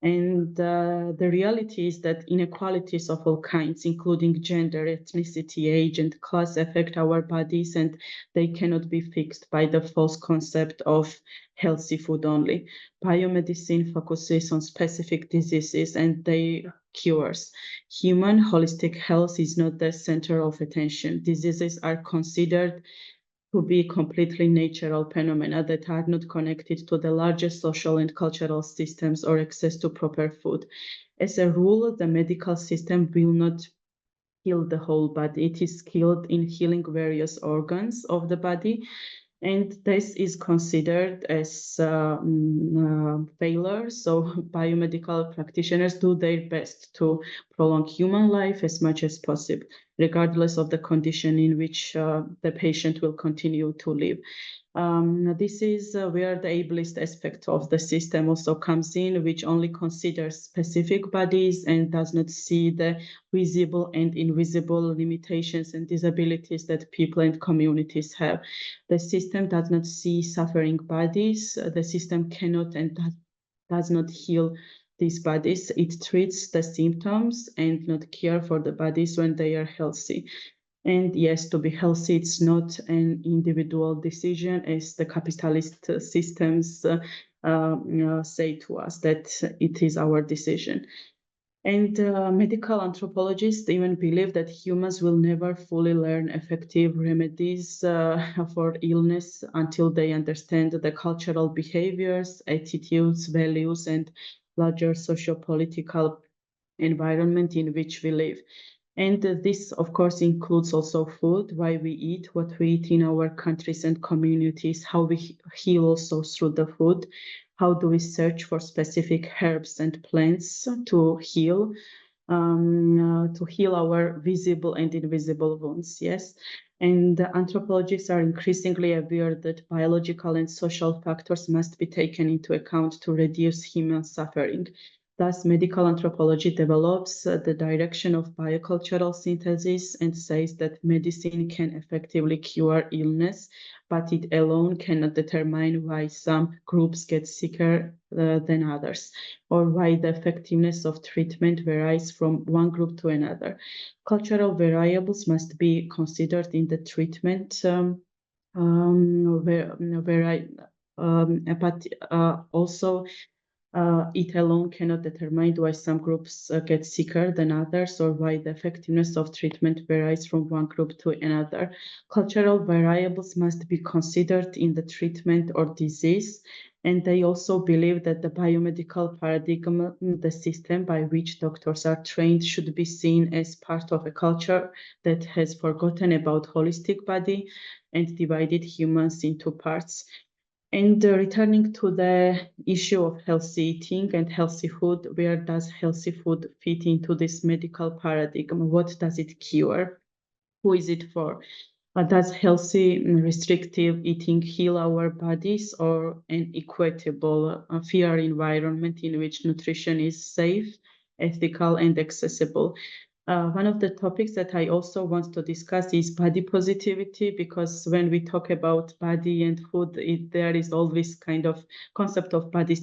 And the reality is that inequalities of all kinds, including gender, ethnicity, age, and class, affect our bodies, and they cannot be fixed by the false concept of healthy food only. Biomedicine focuses on specific diseases and their cures. Human holistic health is not the center of attention. Diseases are considered to be completely natural phenomena that are not connected to the largest social and cultural systems or access to proper food. As a rule, the medical system will not heal the whole body. It is skilled in healing various organs of the body, and this is considered as failure. So biomedical practitioners do their best to prolong human life as much as possible, regardless of the condition in which the patient will continue to live. This is where the ableist aspect of the system also comes in, which only considers specific bodies and does not see the visible and invisible limitations and disabilities that people and communities have. The system does not see suffering bodies. The system cannot and does not heal these bodies. It treats the symptoms and not care for the bodies when they are healthy. And yes, to be healthy, it's not an individual decision, as the capitalist systems say to us that it is our decision. And medical anthropologists even believe that humans will never fully learn effective remedies for illness until they understand the cultural behaviors, attitudes, values, and larger socio-political environment in which we live. And this, of course, includes also food, why we eat, what we eat in our countries and communities, how we heal also through the food, how do we search for specific herbs and plants to heal our visible and invisible wounds, yes. And anthropologists are increasingly aware that biological and social factors must be taken into account to reduce human suffering. Thus, medical anthropology develops the direction of biocultural synthesis and says that medicine can effectively cure illness, but it alone cannot determine why some groups get sicker than others, or why the effectiveness of treatment varies from one group to another. Cultural variables must be considered in the treatment, but also it alone cannot determine why some groups get sicker than others or why the effectiveness of treatment varies from one group to another. Cultural variables must be considered in the treatment or disease, and they also believe that the biomedical paradigm, the system by which doctors are trained, should be seen as part of a culture that has forgotten about holistic body and divided humans into parts. And returning to the issue of healthy eating and healthy food, where does healthy food fit into this medical paradigm? What does it cure? Who is it for? Does healthy restrictive eating heal our bodies, or an equitable fair environment in which nutrition is safe, ethical, and accessible? One of the topics that I also want to discuss is body positivity, because when we talk about body and food, there is always kind of concept of body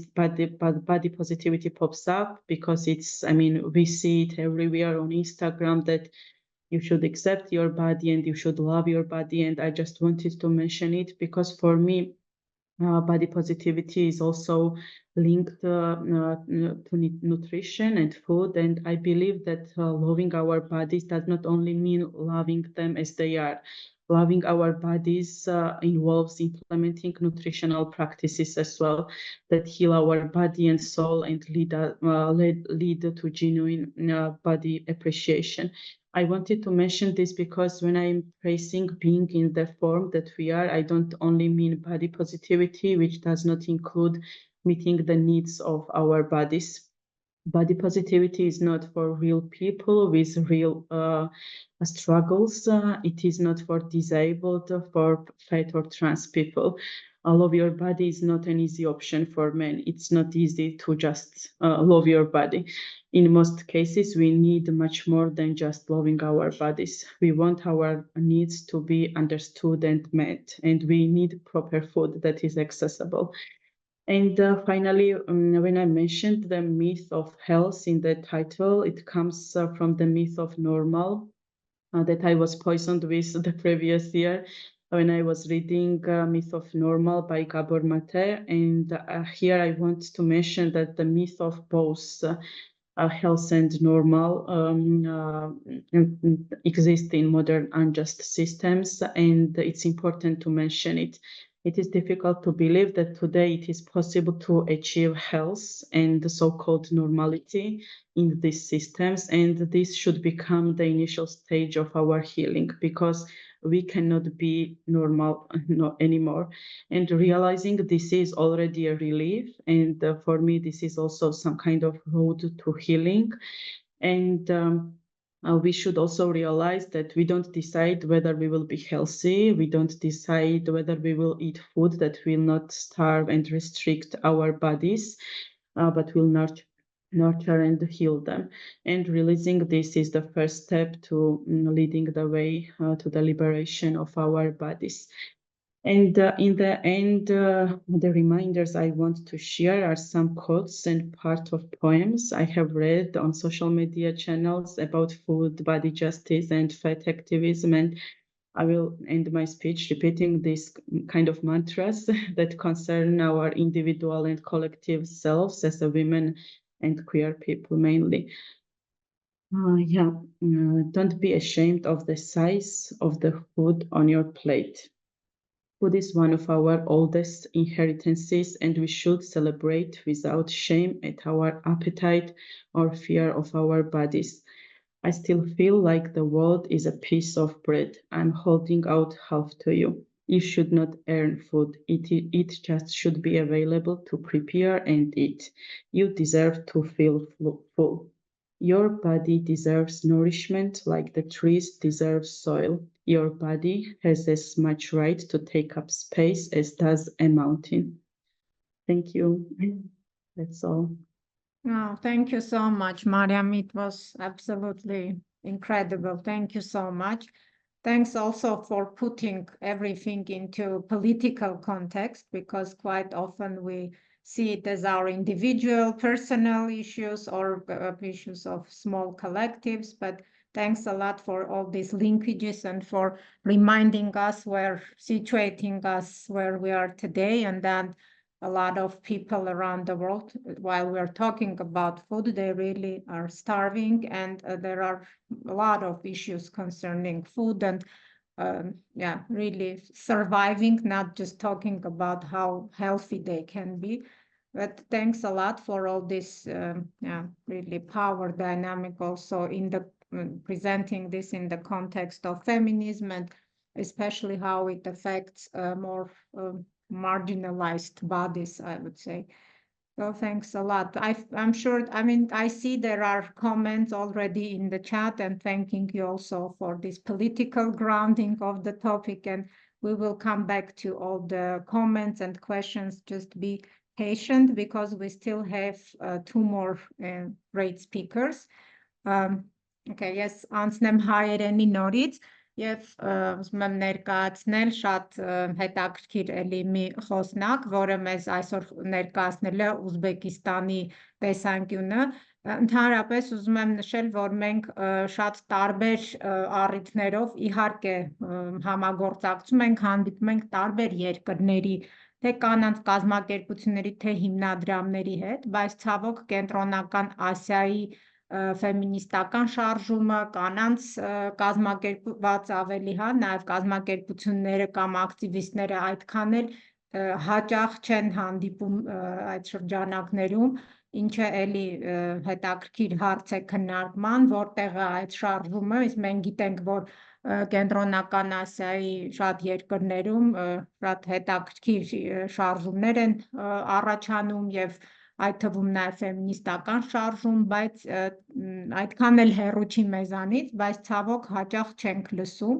positivity pops up, because it's, I mean, we see it everywhere on Instagram that you should accept your body and you should love your body. And I just wanted to mention it because for me, body positivity is also linked to nutrition and food. And I believe that loving our bodies does not only mean loving them as they are. Loving our bodies involves implementing nutritional practices as well that heal our body and soul and lead to genuine body appreciation. I wanted to mention this because when I'm praising being in the form that we are, I don't only mean body positivity, which does not include meeting the needs of our bodies. Body positivity is not for real people with real struggles. It is not for disabled, for fat or trans people. Love your body is not an easy option for men. It's not easy to just love your body. In most cases, we need much more than just loving our bodies. We want our needs to be understood and met, and we need proper food that is accessible. And finally, when I mentioned the myth of health in the title, it comes from the myth of normal that I was poisoned with the previous year when I was reading Myth of Normal by Gabor Mate. And here I want to mention that the myth of both health and normal exist in modern unjust systems, and it's important to mention it. It is difficult to believe that today it is possible to achieve health and the so-called normality in these systems, and this should become the initial stage of our healing, because we cannot be normal anymore. And realizing this is already a relief, and for me this is also some kind of road to healing. And we should also realize that we don't decide whether we will be healthy. We don't decide whether we will eat food that will not starve and restrict our bodies, but will nurture and heal them. And releasing this is the first step to leading the way to the liberation of our bodies. And in the end, the reminders I want to share are some quotes and part of poems I have read on social media channels about food, body justice, and fat activism. And I will end my speech repeating these kind of mantras that concern our individual and collective selves as a women and queer people mainly. Don't be ashamed of the size of the food on your plate. Food is one of our oldest inheritances, and we should celebrate without shame at our appetite or fear of our bodies. I still feel like the world is a piece of bread. I'm holding out half to you. You should not earn food. It just should be available to prepare and eat. You deserve to feel full. Your body deserves nourishment like the trees deserve soil. Your body has as much right to take up space as does a mountain. Thank you. That's all. Oh, thank you so much, Mariam. It was absolutely incredible. Thank you so much. Thanks also for putting everything into political context, because quite often we see it as our individual personal issues or issues of small collectives. But thanks a lot for all these linkages and for reminding us, situating us where we are today, and that a lot of people around the world, while we're talking about food, they really are starving, and there are a lot of issues concerning food and really surviving, not just talking about how healthy they can be. But thanks a lot for all this really power dynamic also in the presenting this in the context of feminism, and especially how it affects more marginalized bodies, I would say. So thanks a lot. I'm sure, I see there are comments already in the chat, and thanking you also for this political grounding of the topic. And we will come back to all the comments and questions. Just be patient because we still have 2 more great speakers. Okay, yes, անցնեմ հայերենի նորից եւ ուզում եմ ներկայացնել շատ հետաքրքիր էլի մի խոսնակ, որը մեզ այսօր ներկայացնել է Ուզբեկիստանի տեսանկյունը։ Ընդհանրապես ուզում եմ նշել, որ մենք շատ տարբեր առիթներով իհարկե համագործակցում ենք, հանդիպում ենք տարբեր երկրների, թե կանանց կազմակերպությունների, թե հիմնադրամների հետ, բայց ցավոք կենտրոնական Ասիայի ֆեմինիստական շարժումը, կանանց կազմակերպված ավելի, նաև կազմակերպությունները կամ ակտիվիստները այդքան էլ հաճախ չեն հանդիպում այդ շրջանակներում, ինչը էլի հետաքրքիր հարց է քննարկման, որտեղ է այդ շարժումը, իսկ մենք գիտենք, որ կենտրոնական Ասիայի շատ երկրներում շատ հետաքրքիր շարժումներ են առաջանում եւ այդ թվում նաև ֆեմինիստական շարժում, բայց այդքան էլ հեռու չի մեզանից, բայց ցավոք հաճախ չենք լսում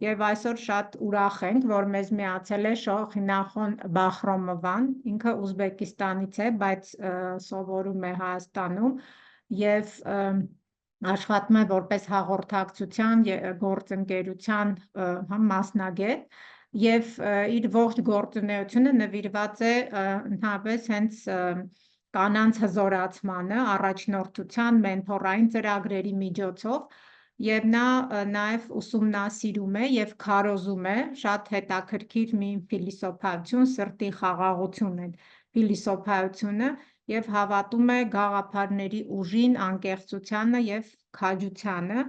եւ այսօր շատ ուրախ ենք, որ մեզ միացել է Շոխինախոն Բախրոմովան, ինքը Ուզբեկիստանից է, բայց սովորում է Հայաստանում եւ աշխատում է որպես հաղորդակցության գործընկերության մասնագետ եւ իր ողջ գործունեությունը նվիրված է ընդհանրապես հենց կանանց հզորացմանը, առաջնորդության, մենթորային ծրագրերի միջոցով եւ նա նաեւ ուսումնասիրում է եւ քարոզում է շատ հետաքրքիր մի փիլիսոփայություն, սրտի խաղաղություն են փիլիսոփայությունը եւ հավատում է գաղափարների ուժին, անկեղծությանը եւ քաջությանը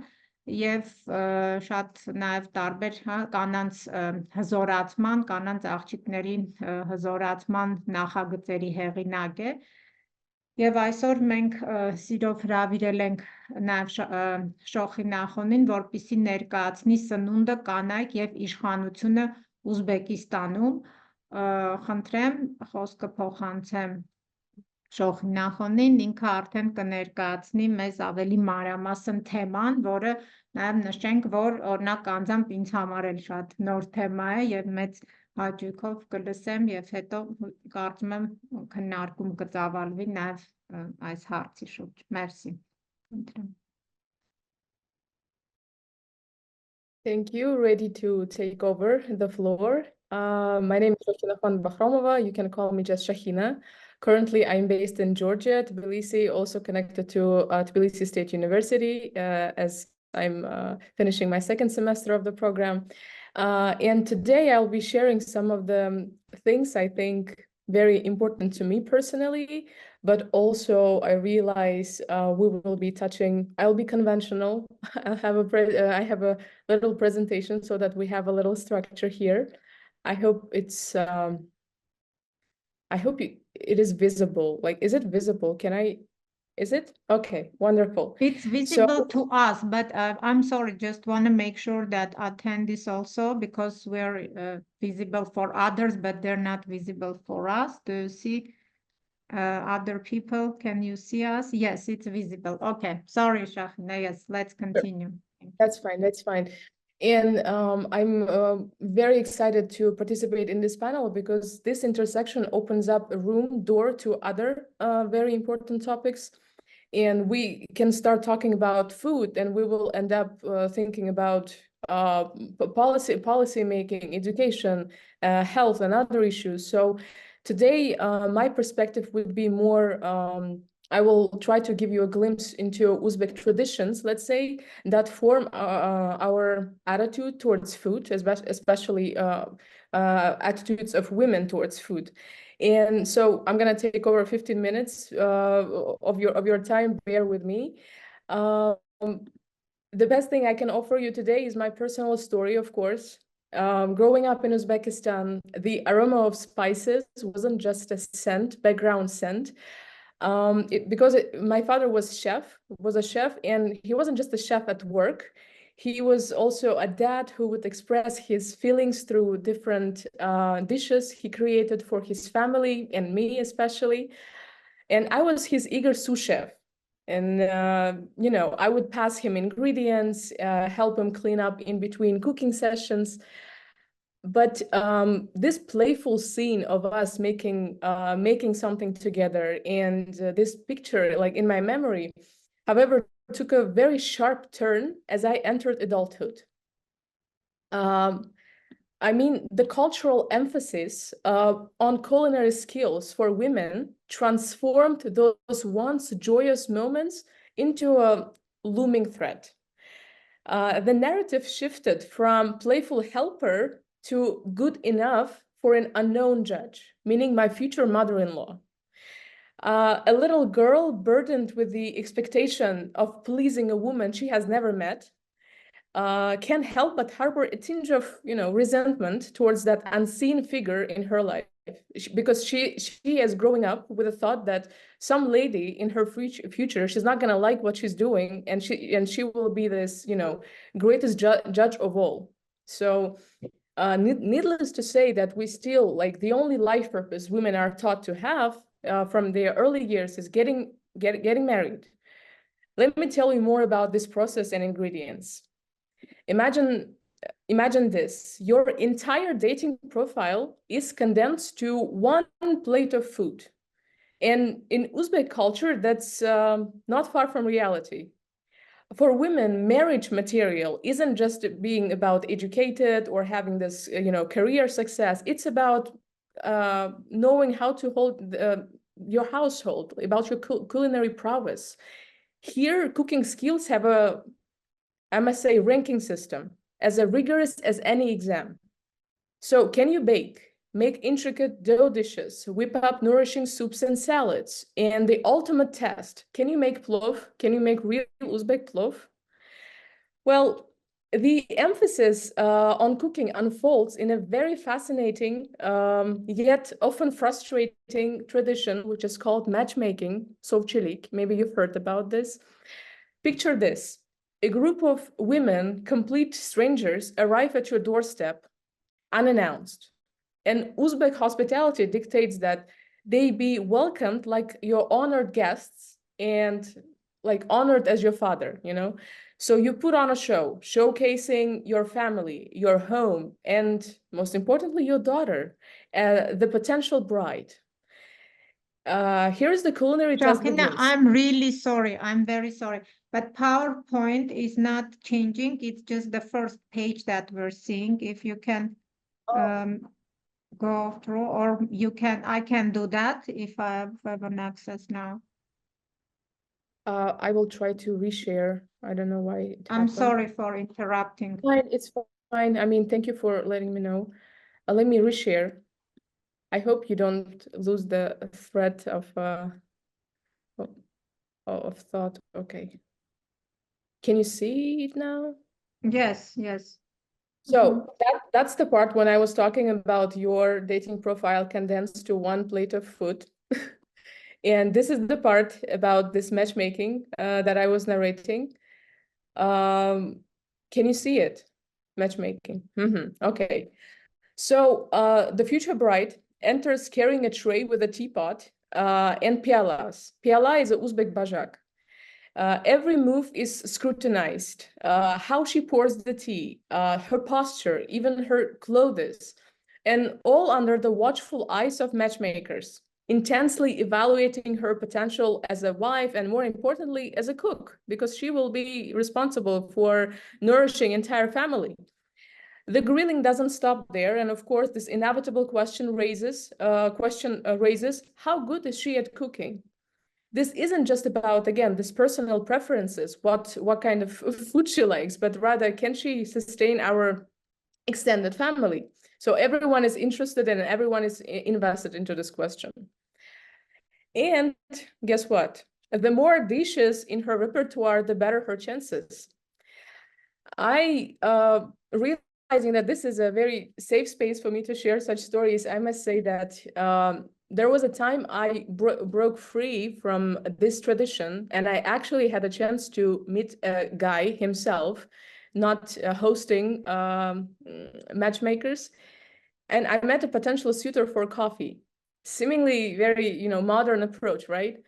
եւ շատ նաեւ տարբեր կանանց հզորացման, կանանց աղջիկների հզորացման նախագծերի հեղինակ է Եվ այսօր մենք սիրով հրավիրել ենք նաև Շոխինախոնին, որպեսզի ներկայացնի սնունդը, կանայք եւ իշխանությունը Ուզբեկիստանում։ Խնդրեմ, խոսքը փոխանցեմ Շոխինախոնին, ինքը արդեն կներկայացնի մեզ ավելի մանրամասն թեման, որը նաև նշենք, որ օրինակ անձամբ ինձ համար էլ շատ նոր թեմա է եւ մեծ հաճույքով կլսեմ եւ հետո կարծում եմ քննարկում կծավալվի նաեւ այս հարցի շուրջ։ Մերսի։ Thank you. Ready to take over the floor. My name is Shokhinafan Bakhromova. You can call me just Shahina. Currently, I'm based in Georgia, Tbilisi, also connected to Tbilisi State University as I'm finishing my 2nd semester of the program. And today I'll be sharing some of the things I think very important to me personally, but also I realize we will be touching, I'll be conventional. I have a little presentation so that we have a little structure here. I hope it's, it is visible. Like, is it visible? Is it? Okay, wonderful. It's visible to us, but I'm sorry, just want to make sure that attendees also, because we're visible for others, but they're not visible for us. Do you see other people? Can you see us? Yes, it's visible. Okay, sorry, Shahina. Yes, let's continue. That's fine, that's fine. And I'm very excited to participate in this panel because this intersection opens up a door to other very important topics. And we can start talking about food, and we will end up thinking about policy making, education, health, and other issues. So today, my perspective would be more, I will try to give you a glimpse into Uzbek traditions, let's say, that form our attitude towards food, especially attitudes of women towards food. And so I'm going to take over 15 minutes of your time. Bear with me. The best thing I can offer you today is my personal story, of course. Growing up in Uzbekistan, the aroma of spices wasn't just a scent, background scent. Because my father was a chef, and he wasn't just a chef at work. He was also a dad who would express his feelings through different dishes he created for his family and me especially. And I was his eager sous chef. And, you know, I would pass him ingredients, help him clean up in between cooking sessions. But this playful scene of us making something together, and this picture, like in my memory, however, took a very sharp turn as I entered adulthood. I mean, the cultural emphasis on culinary skills for women transformed those once joyous moments into a looming threat. The narrative shifted from playful helper to good enough for an unknown judge, meaning my future mother-in-law. A little girl burdened with the expectation of pleasing a woman she has never met can't help but harbor a tinge of, you know, resentment towards that unseen figure in her life, because she is growing up with the thought that some lady in her future, she's not going to like what she's doing, and she will be this, you know, greatest judge of all. So needless to say that we still, like, the only life purpose women are taught to have from their early years is getting married. Let me tell you more about this process and ingredients. Imagine this: your entire dating profile is condensed to one plate of food. And in Uzbek culture, that's not far from reality. For women, marriage material isn't just being about educated or having this, you know, career success. It's about knowing how to hold your household, about your culinary prowess. Here, cooking skills have a, I must say, ranking system, as rigorous as any exam. So can you bake, make intricate dough dishes, whip up nourishing soups and salads? And the ultimate test, can you make plov? Can you make real Uzbek plov? Well, the emphasis on cooking unfolds in a very fascinating, yet often frustrating tradition, which is called matchmaking, sovchilik. Maybe you've heard about this. Picture this: a group of women, complete strangers, arrive at your doorstep unannounced. And Uzbek hospitality dictates that they be welcomed like your honored guests and like honored as your father, you know? So you put on a show, showcasing your family, your home, and most importantly, your daughter, the potential bride. Here's the culinary test begins. I'm really sorry. I'm very sorry. But PowerPoint is not changing. It's just the first page that we're seeing. If you can go through, or I can do that if I have an access now. I will try to reshare. I don't know why it I'm happened. sorry for interrupting. Fine, it's fine. I mean, thank you for letting me know. Let me reshare. I hope you don't lose the thread of thought. Okay. Can you see it now? Yes, yes. So that's the part when I was talking about your dating profile condensed to one plate of food. And this is the part about this matchmaking that I was narrating. Can you see it? Matchmaking. Okay. So the future bride enters carrying a tray with a teapot and pialas. Piala is a Uzbek bajak. Every move is scrutinized. How she pours the tea, her posture, even her clothes, and all under the watchful eyes of matchmakers, intensely evaluating her potential as a wife and, more importantly, as a cook, because she will be responsible for nourishing entire family. The grilling doesn't stop there, and of course, this inevitable question raises, how good is she at cooking? This isn't just about, again, this personal preferences, what kind of food she likes, but rather, can she sustain our extended family? So everyone is interested and everyone is invested into this question. And guess what? The more dishes in her repertoire, the better her chances. Realizing that this is a very safe space for me to share such stories, I must say that there was a time I broke free from this tradition, and I actually had a chance to meet a guy himself, not hosting matchmakers. And I met a potential suitor for coffee. seemingly very, modern approach, right?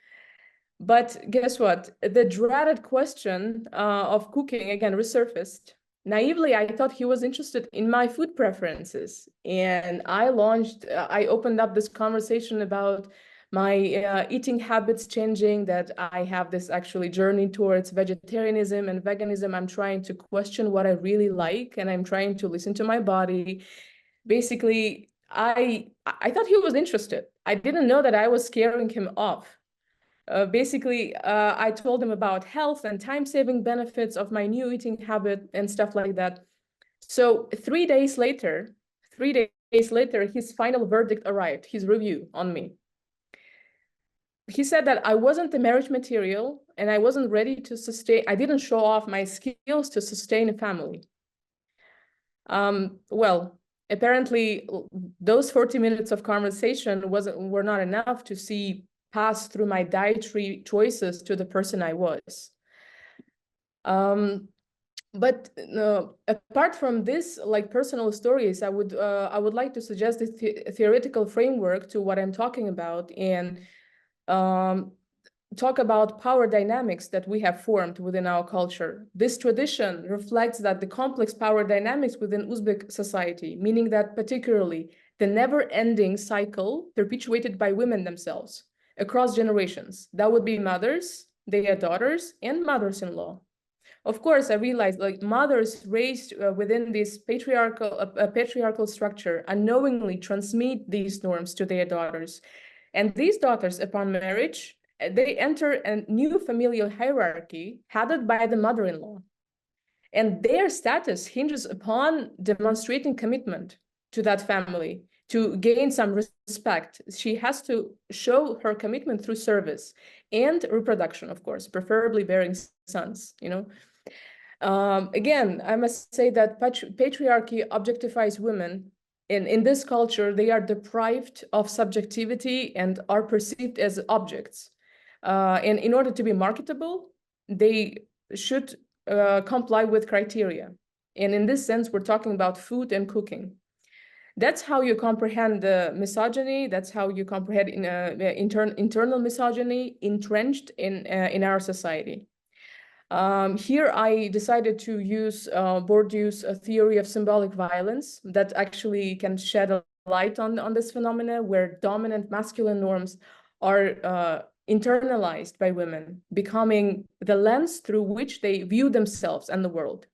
But guess what? The dreaded question of cooking again resurfaced. Naively, I thought he was interested in my food preferences, and I opened up this conversation about my eating habits changing, that I have this actually journey towards vegetarianism and veganism. I'm trying to question what I really like, and I'm trying to listen to my body. Basically, I thought he was interested. I didn't know that I was scaring him off. I told him about health and time-saving benefits of my new eating habit and stuff like that. So 3 days later, his final verdict arrived, his review on me. He said that I wasn't the marriage material and I wasn't ready to I didn't show off my skills to sustain a family. Well, apparently those 40 minutes of conversation were not enough to see pass through my dietary choices to the person I was. But apart from this, like personal stories, I would like to suggest a theoretical framework to what I'm talking about, and talk about power dynamics that we have formed within our culture. This tradition reflects that the complex power dynamics within Uzbek society, meaning that particularly the never-ending cycle perpetuated by women themselves across generations. That would be mothers, their daughters, and mothers-in-law. Of course, I realized like mothers raised within this patriarchal structure unknowingly transmit these norms to their daughters. And these daughters, upon marriage, they enter a new familial hierarchy headed by the mother-in-law. And their status hinges upon demonstrating commitment to that family. To gain some respect, she has to show her commitment through service and reproduction, of course, preferably bearing sons, Again, I must say that patriarchy objectifies women. In this culture, they are deprived of subjectivity and are perceived as objects. And in order to be marketable, they should comply with criteria. And in this sense, we're talking about food and cooking. That's how you comprehend the misogyny. That's how you comprehend internal misogyny entrenched in our society. Here, I decided to use Bourdieu's theory of symbolic violence that actually can shed a light on this phenomena, where dominant masculine norms are internalized by women, becoming the lens through which they view themselves and the world.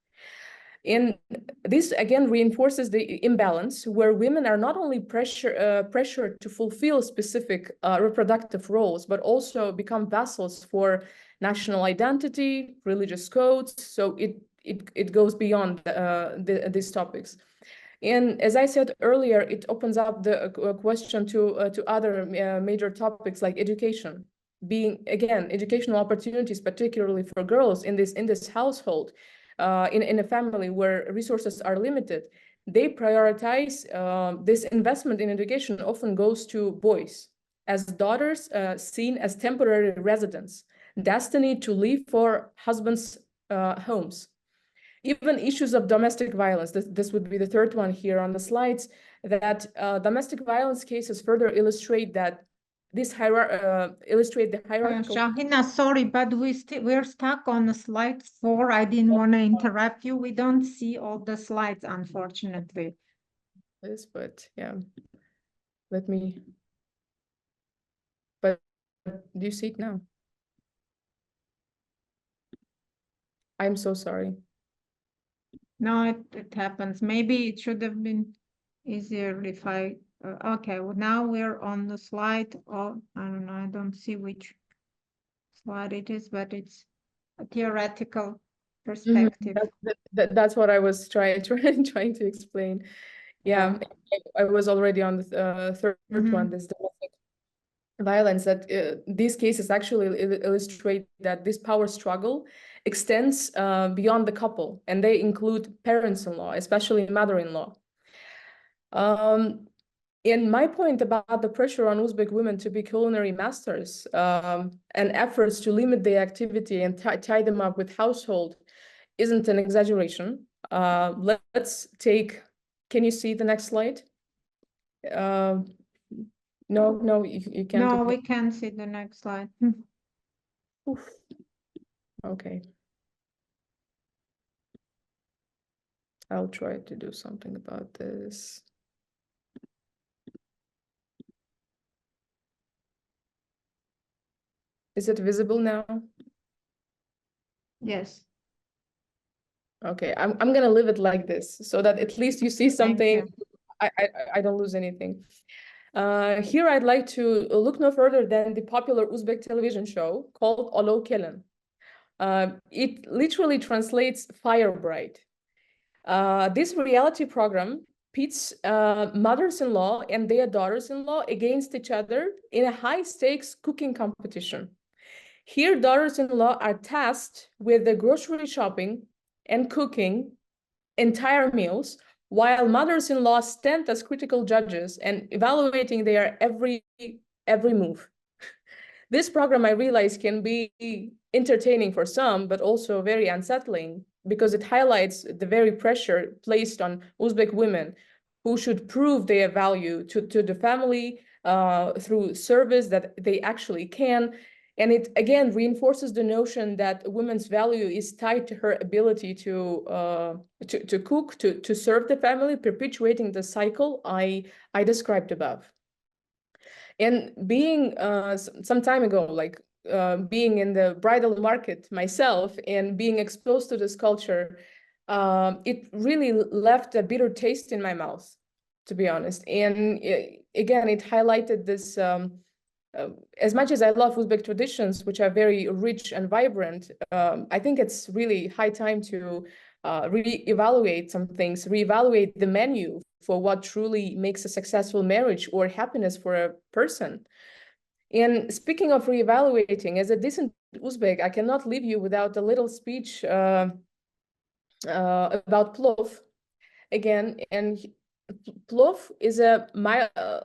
And this again reinforces the imbalance, where women are not only pressured to fulfill specific reproductive roles, but also become vessels for national identity, religious codes. So it goes beyond these topics. And as I said earlier, it opens up the question to other major topics like education, being again educational opportunities, particularly for girls in this household. In a family where resources are limited, they prioritize this investment in education often goes to boys, as daughters seen as temporary residents, destined to leave for husbands' homes. Even issues of domestic violence, this would be the third one here on the slides, that domestic violence cases further illustrate that illustrate the hierarchical. Shahina, sorry, but we're stuck on slide 4. I didn't want to interrupt you. We don't see all the slides, unfortunately. Yes, but yeah, let me. But do you see it now? I'm so sorry. No, it happens. Maybe it should have been easier if I. Okay, well, now we're on the slide. Oh, I don't know. I don't see which slide it is, but it's a theoretical perspective. That's what I was trying to explain. Yeah, I was already on the third one. This domestic violence. That these cases actually illustrate that this power struggle extends beyond the couple, and they include parents-in-law, especially mother-in-law. And my point about the pressure on Uzbek women to be culinary masters and efforts to limit their activity and tie them up with household isn't an exaggeration. Let's take, can you see the next slide? No, you can't. No, we can't see the next slide. Oof. Okay. I'll try to do something about this. Is it visible now? Yes. Okay, I'm gonna leave it like this so that at least you see something. I don't lose anything. Here I'd like to look no further than the popular Uzbek television show called Olov Kelin. It literally translates fire bright. This reality program pits mothers-in-law and their daughters-in-law against each other in a high-stakes cooking competition. Here, daughters-in-law are tasked with the grocery shopping and cooking entire meals, while mothers-in-law stand as critical judges and evaluating their every move. This program, I realize, can be entertaining for some, but also very unsettling because it highlights the very pressure placed on Uzbek women who should prove their value to the family through service that they actually can. And it, again, reinforces the notion that a woman's value is tied to her ability to cook, to serve the family, perpetuating the cycle I described above. And being some time ago, like being in the bridal market myself and being exposed to this culture, it really left a bitter taste in my mouth, to be honest. And again, it highlighted this, as much as I love Uzbek traditions, which are very rich and vibrant, I think it's really high time to reevaluate some things, reevaluate the menu for what truly makes a successful marriage or happiness for a person. And speaking of reevaluating, as a decent Uzbek, I cannot leave you without a little speech about plov again. And plov is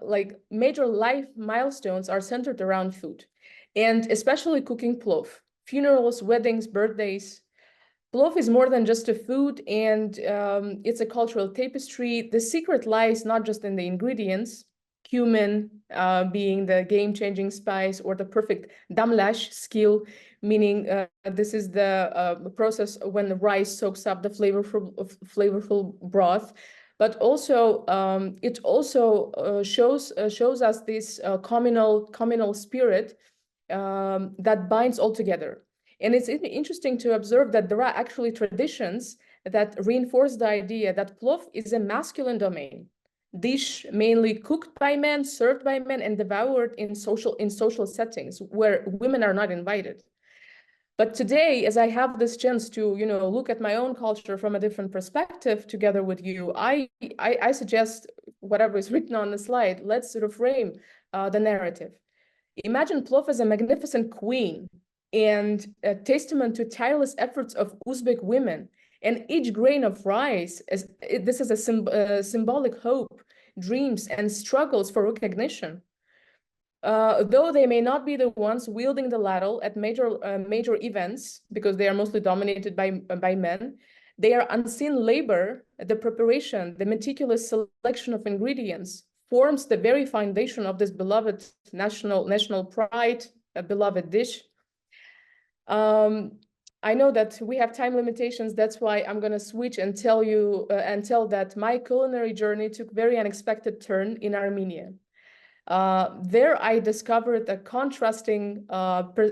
like major life milestones are centered around food, and especially cooking plov, funerals, weddings, birthdays. Plov is more than just a food, and it's a cultural tapestry. The secret lies not just in the ingredients, cumin being the game-changing spice, or the perfect damlash skill, meaning this is the process when the rice soaks up the flavorful broth. But also, it also shows us this communal spirit that binds all together. And it's interesting to observe that there are actually traditions that reinforce the idea that plov is a masculine domain, dish mainly cooked by men, served by men, and devoured in social settings where women are not invited. But today, as I have this chance to, look at my own culture from a different perspective together with you, I suggest whatever is written on the slide, let's reframe the narrative. Imagine plov as a magnificent queen and a testament to tireless efforts of Uzbek women. And each grain of rice, this is a symbolic hope, dreams, and struggles for recognition. Though they may not be the ones wielding the ladle at major events, because they are mostly dominated by men, they are unseen labor, the preparation, the meticulous selection of ingredients forms the very foundation of this beloved national pride, a beloved dish. I know that we have time limitations. That's why I'm going to switch and tell that my culinary journey took a very unexpected turn in Armenia. There I discovered a contrasting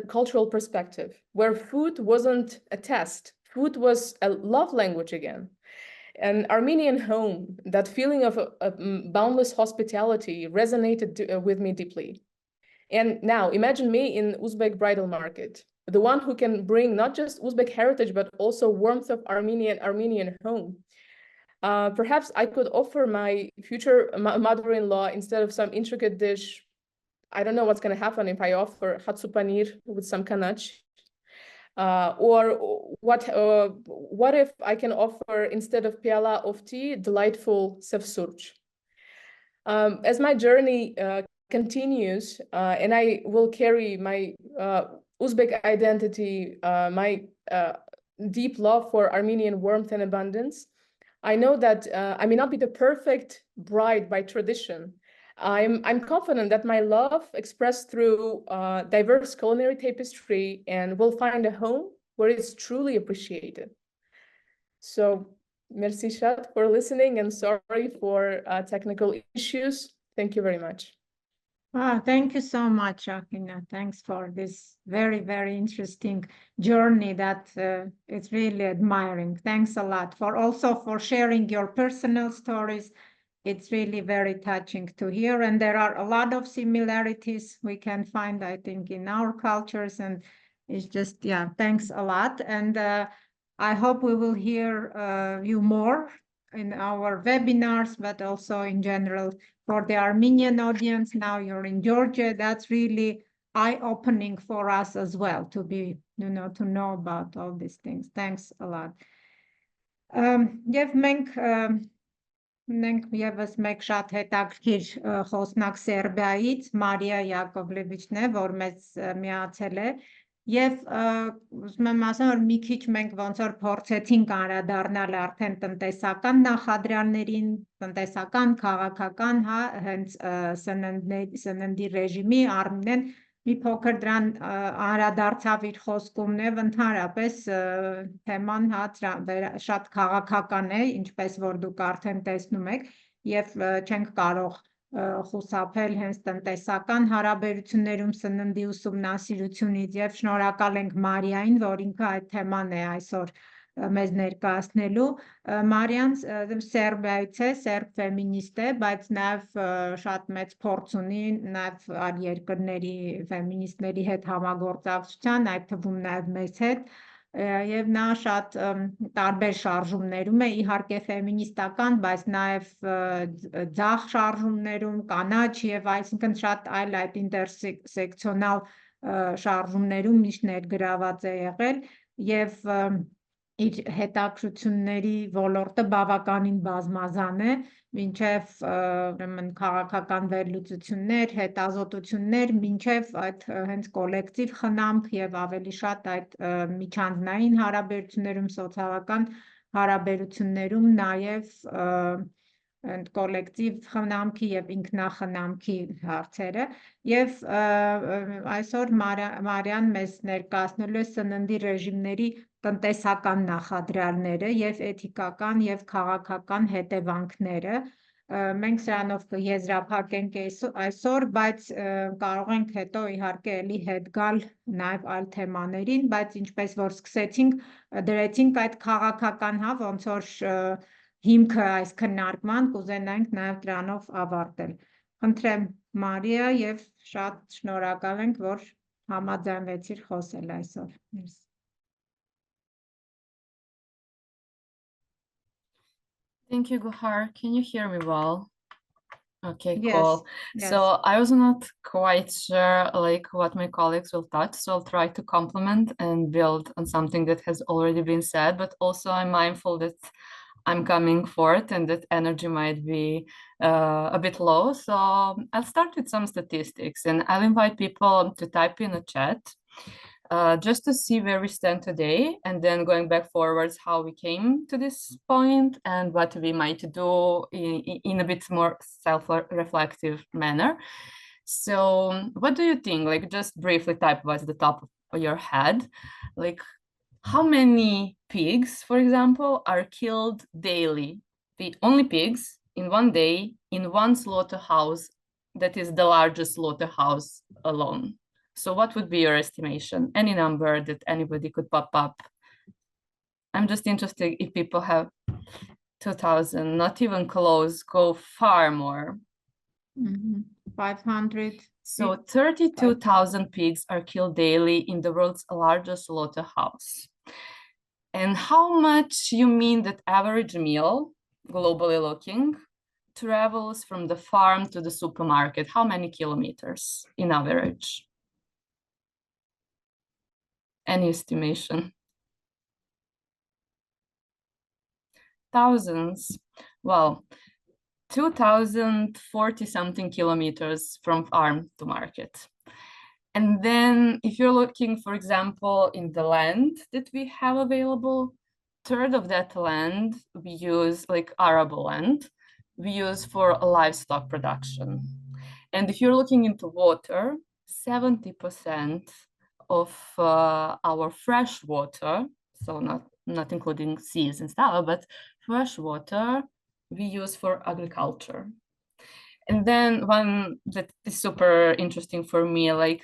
cultural perspective where food wasn't a test. Food was a love language again. An Armenian home, that feeling of boundless hospitality resonated with me deeply. And now imagine me in Uzbek bridal market, the one who can bring not just Uzbek heritage, but also warmth of Armenian home. Perhaps I could offer my future mother-in-law, instead of some intricate dish, I don't know what's going to happen if I offer hatsu panir with some kanach. Or what if I can offer, instead of piala of tea, delightful surj. As my journey continues, and I will carry my Uzbek identity, my deep love for Armenian warmth and abundance, I know that I may not be the perfect bride by tradition, I'm confident that my love expressed through diverse culinary tapestry and will find a home where it's truly appreciated. So, merci Shad for listening, and sorry for technical issues. Thank you very much. Thank you so much, Akina. Thanks for this very, very interesting journey that it's really admiring. Thanks a lot for also for sharing your personal stories. It's really very touching to hear. And there are a lot of similarities we can find, I think, in our cultures. And it's just, yeah, thanks a lot. And I hope we will hear you more in our webinars, but also in general for the Armenian audience. Now you're in Georgia. That's really eye-opening for us as well to be, to know about all these things. Thanks a lot. Եվ մենք եւս մեկ շատ հետաքրքիր խոսնակ Սերբիայից Մարիա Յակովլևիչն է, որ մեզ միացել է, եւ ուզում եմ ասեմ, որ մի քիչ մենք ոնց որ փորձեցինք անդրադառնալ արդեն տնտեսական նախադրյալներին, տնտեսական, քաղաքական, հենց սննդի ռեժիմի Արմինեն մի փոքր դրան անդրադարձավ իր խոսքում եւ ընդհանրապես թեման շատ քաղաքական է, ինչպես որ դուք արդեն տեսնում եք, եւ չենք կարող խուսափել հենց տնտեսական հարաբերություններում սննդի ուսումնասիրությունից եւ շնորհակալ ենք Մարիային, որ ինքը այդ թեման է այսօր մեզ ներկայացնելու։ Մարիան Սերբիայից է, սերբ ֆեմինիստ է, բայց նաև շատ մեծ փորձ ունի նաև այլ երկրների ֆեմինիստների հետ համագործակցության, այդ թվում նաև մեզ հետ, եւ նա շատ տարբեր շարժումներում է, իհարկե ֆեմինիստական, բայց նաև ձախ շարժումներում, կանաչ եւ այսինքն շատ այլ այդ ինտերսեկցիոնալ շարժումներում միշտ ներգրաված է եղել եւ իր հետաքրությունների ոլորտը բավականին բազմազան է, մինչև ուրեմն քաղաքական վերլուծություններ, հետազոտություններ, մինչև այդ հենց կոլեկտիվ խնամք եւ ավելի շատ այդ միջանձնային հարաբերություններում, սոցիալական հարաբերություններում նաեւ կոլեկտիվ խնամքի եւ ինքնախնամքի հարցերը եւ այսօր Մարիան մեզ ներկայացնելու է սննդի ռեժիմների տնտեսական նախադրյալները եւ էթիկական եւ քաղաքական հետևանքները մենք սրանով կեզրափակենք այսօր, բայց կարող ենք հետո իհարկե էլի հետ գալ նաեւ այլ թեմաներին, բայց ինչպես որ սկսեցինք, դրեցինք այդ քաղաքական, ոնց որ հիմքը այս քննարկման կուզենանք նաև դրանով ավարտել։ Խնդրեմ Մարիա եւ շատ շնորհակալ ենք, որ համաձայնվեցիր խոսել այսօր։ Thank you, Gohar. Can you hear me well? Okay, Yes, cool. yes. So I was not quite sure what my colleagues will touch, so I'll try to complement and build on something that has already been said, but also I'm mindful that I'm coming forth and that energy might be a bit low. So I'll start with some statistics and I'll invite people to type in a chat just to see where we stand today, and then going back forwards how we came to this point and what we might do in a bit more self-reflective manner. So what do you think? Just briefly type what's the top of your head. How many pigs, for example, are killed daily? Only pigs in one day in one slaughterhouse that is the largest slaughterhouse alone. So what would be your estimation? Any number that anybody could pop up? I'm just interested if people have 2,000, not even close, go far more. 500. So 32,000 pigs are killed daily in the world's largest slaughterhouse. And how much you mean that average meal, globally looking, travels from the farm to the supermarket? How many kilometers in average? Any estimation? Thousands. Well, 2,040 something kilometers from farm to market. And then if you're looking, for example, in the land that we have available, third of that land we use, arable land, we use for livestock production. And if you're looking into water, 70% of our fresh water, so not including seas and stuff, but fresh water we use for agriculture. And then one that is super interesting for me, like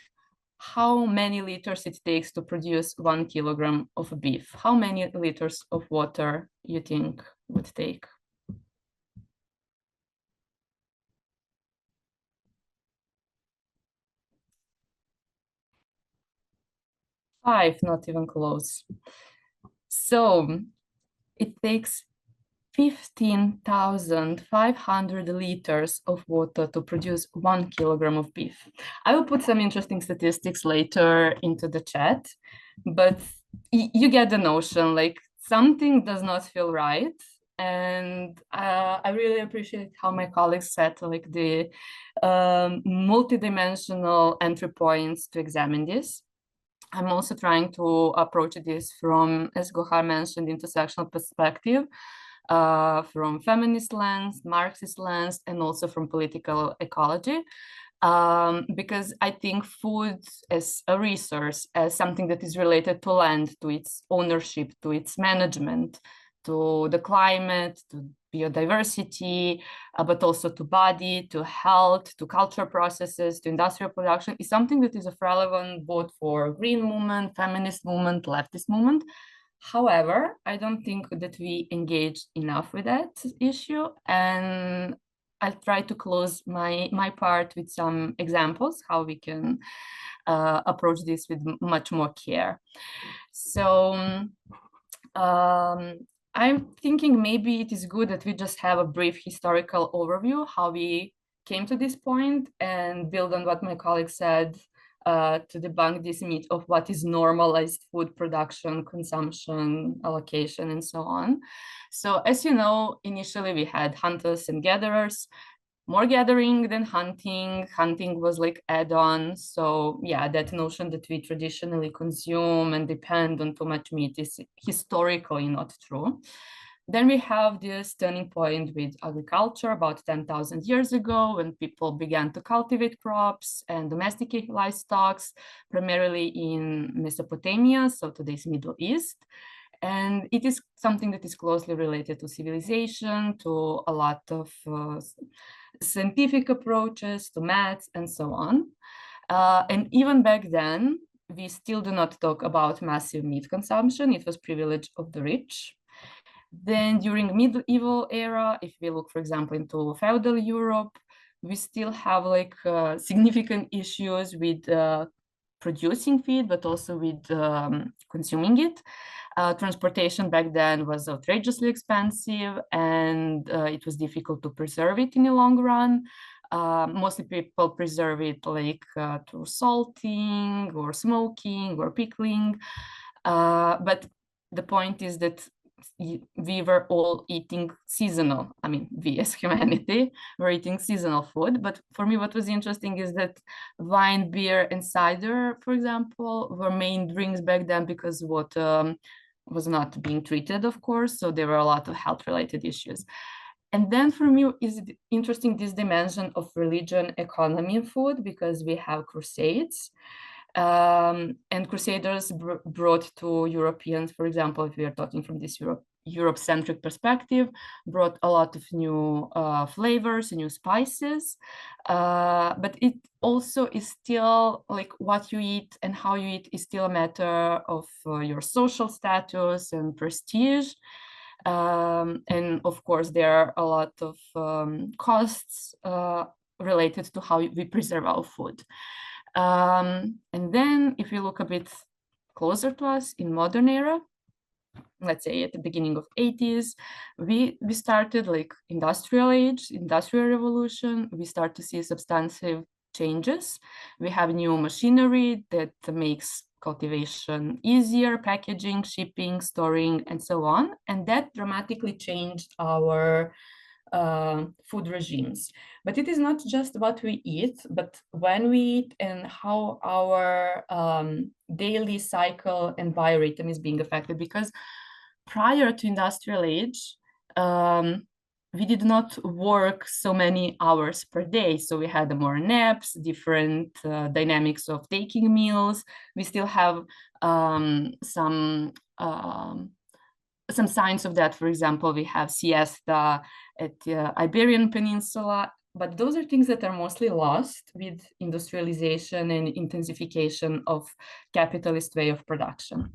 how many liters it takes to produce 1 kilogram of beef. How many liters of water you think would take? 5, not even close. So it takes 15,500 liters of water to produce 1 kilogram of beef. I will put some interesting statistics later into the chat, but you get the notion, like something does not feel right. And I really appreciate how my colleagues set like the multidimensional entry points to examine this. I'm also trying to approach this from, as Gohar mentioned, intersectional perspective, from feminist lens, Marxist lens, and also from political ecology. Because I think food as a resource, as something that is related to land, to its ownership, to its management, to the climate, to biodiversity, but also to body, to health, to cultural processes, to industrial production, is something that is of relevant both for green movement, feminist movement, leftist movement. However, I don't think that we engage enough with that issue, and I'll try to close my part with some examples how we can approach this with much more care. So I'm thinking maybe it is good that we just have a brief historical overview how we came to this point and build on what my colleague said to debunk this myth of what is normalized food production, consumption, allocation, and so on. So as you know, initially we had hunters and gatherers, more gathering than hunting. Hunting was like add-on. So yeah, that notion that we traditionally consume and depend on too much meat is historically not true. Then we have this turning point with agriculture about 10,000 years ago, when people began to cultivate crops and domesticate livestock, primarily in Mesopotamia, so today's Middle East. And it is something that is closely related to civilization, to a lot of scientific approaches, to maths, and so on. And even back then, we still do not talk about massive meat consumption. It was privilege of the rich. Then during medieval era, if we look, for example, into feudal Europe, we still have like significant issues with producing feed, but also with consuming it. Transportation back then was outrageously expensive, and it was difficult to preserve it in the long run. Mostly people preserve it like through salting or smoking or pickling. But the point is that we were all eating seasonal. I mean, we as humanity were eating seasonal food. But for me, what was interesting is that wine, beer, and cider, for example, were main drinks back then because water was not being treated, of course. So there were a lot of health-related issues. And then for me, is interesting this dimension of religion, economy, and food, because we have crusades. And crusaders brought to Europeans, for example, if we are talking from this Europe-centric perspective, brought a lot of new flavors, new spices, but it also is still like what you eat and how you eat is still a matter of your social status and prestige. And of course, there are a lot of costs related to how we preserve our food. And then if you look a bit closer to us in modern era, let's say at the beginning of 80s, we started like industrial age, industrial revolution. We start to see substantive changes. We have new machinery that makes cultivation easier, packaging, shipping, storing, and so on. And that dramatically changed our food regimes. But it is not just what we eat, but when we eat and how our daily cycle and biorhythm is being affected. Because prior to industrial age, we did not work so many hours per day. So we had more naps, different dynamics of taking meals. We still have some signs of that. For example, we have siesta at the Iberian Peninsula, but those are things that are mostly lost with industrialization and intensification of capitalist way of production.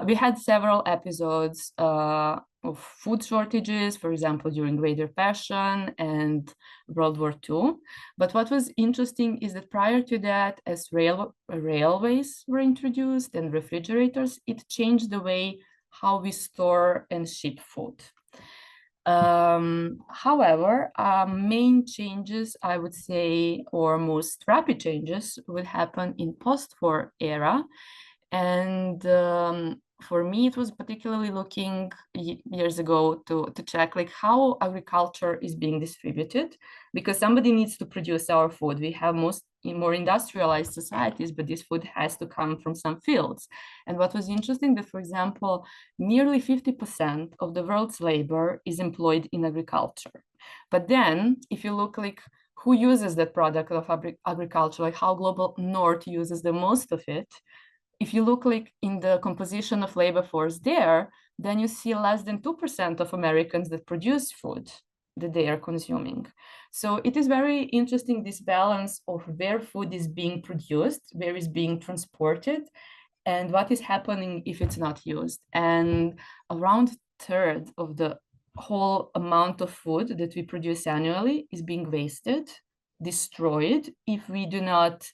We had several episodes of food shortages, for example, during Great Depression and World War II. But what was interesting is that prior to that, as railways were introduced and refrigerators, it changed the way how we store and ship food. However, main changes, I would say, or most rapid changes would happen in post-war era. And for me, it was particularly looking years ago to check like how agriculture is being distributed, because somebody needs to produce our food. We have more industrialized societies, but this food has to come from some fields. And what was interesting that, for example, nearly 50% of the world's labor is employed in agriculture. But then if you look like who uses that product of agriculture, like how global North uses the most of it, if you look like in the composition of labor force there, then you see less than 2% of Americans that produce food that they are consuming. So it is very interesting, this balance of where food is being produced, where it's being transported, and what is happening if it's not used. And around a third of the whole amount of food that we produce annually is being wasted, destroyed, if we do not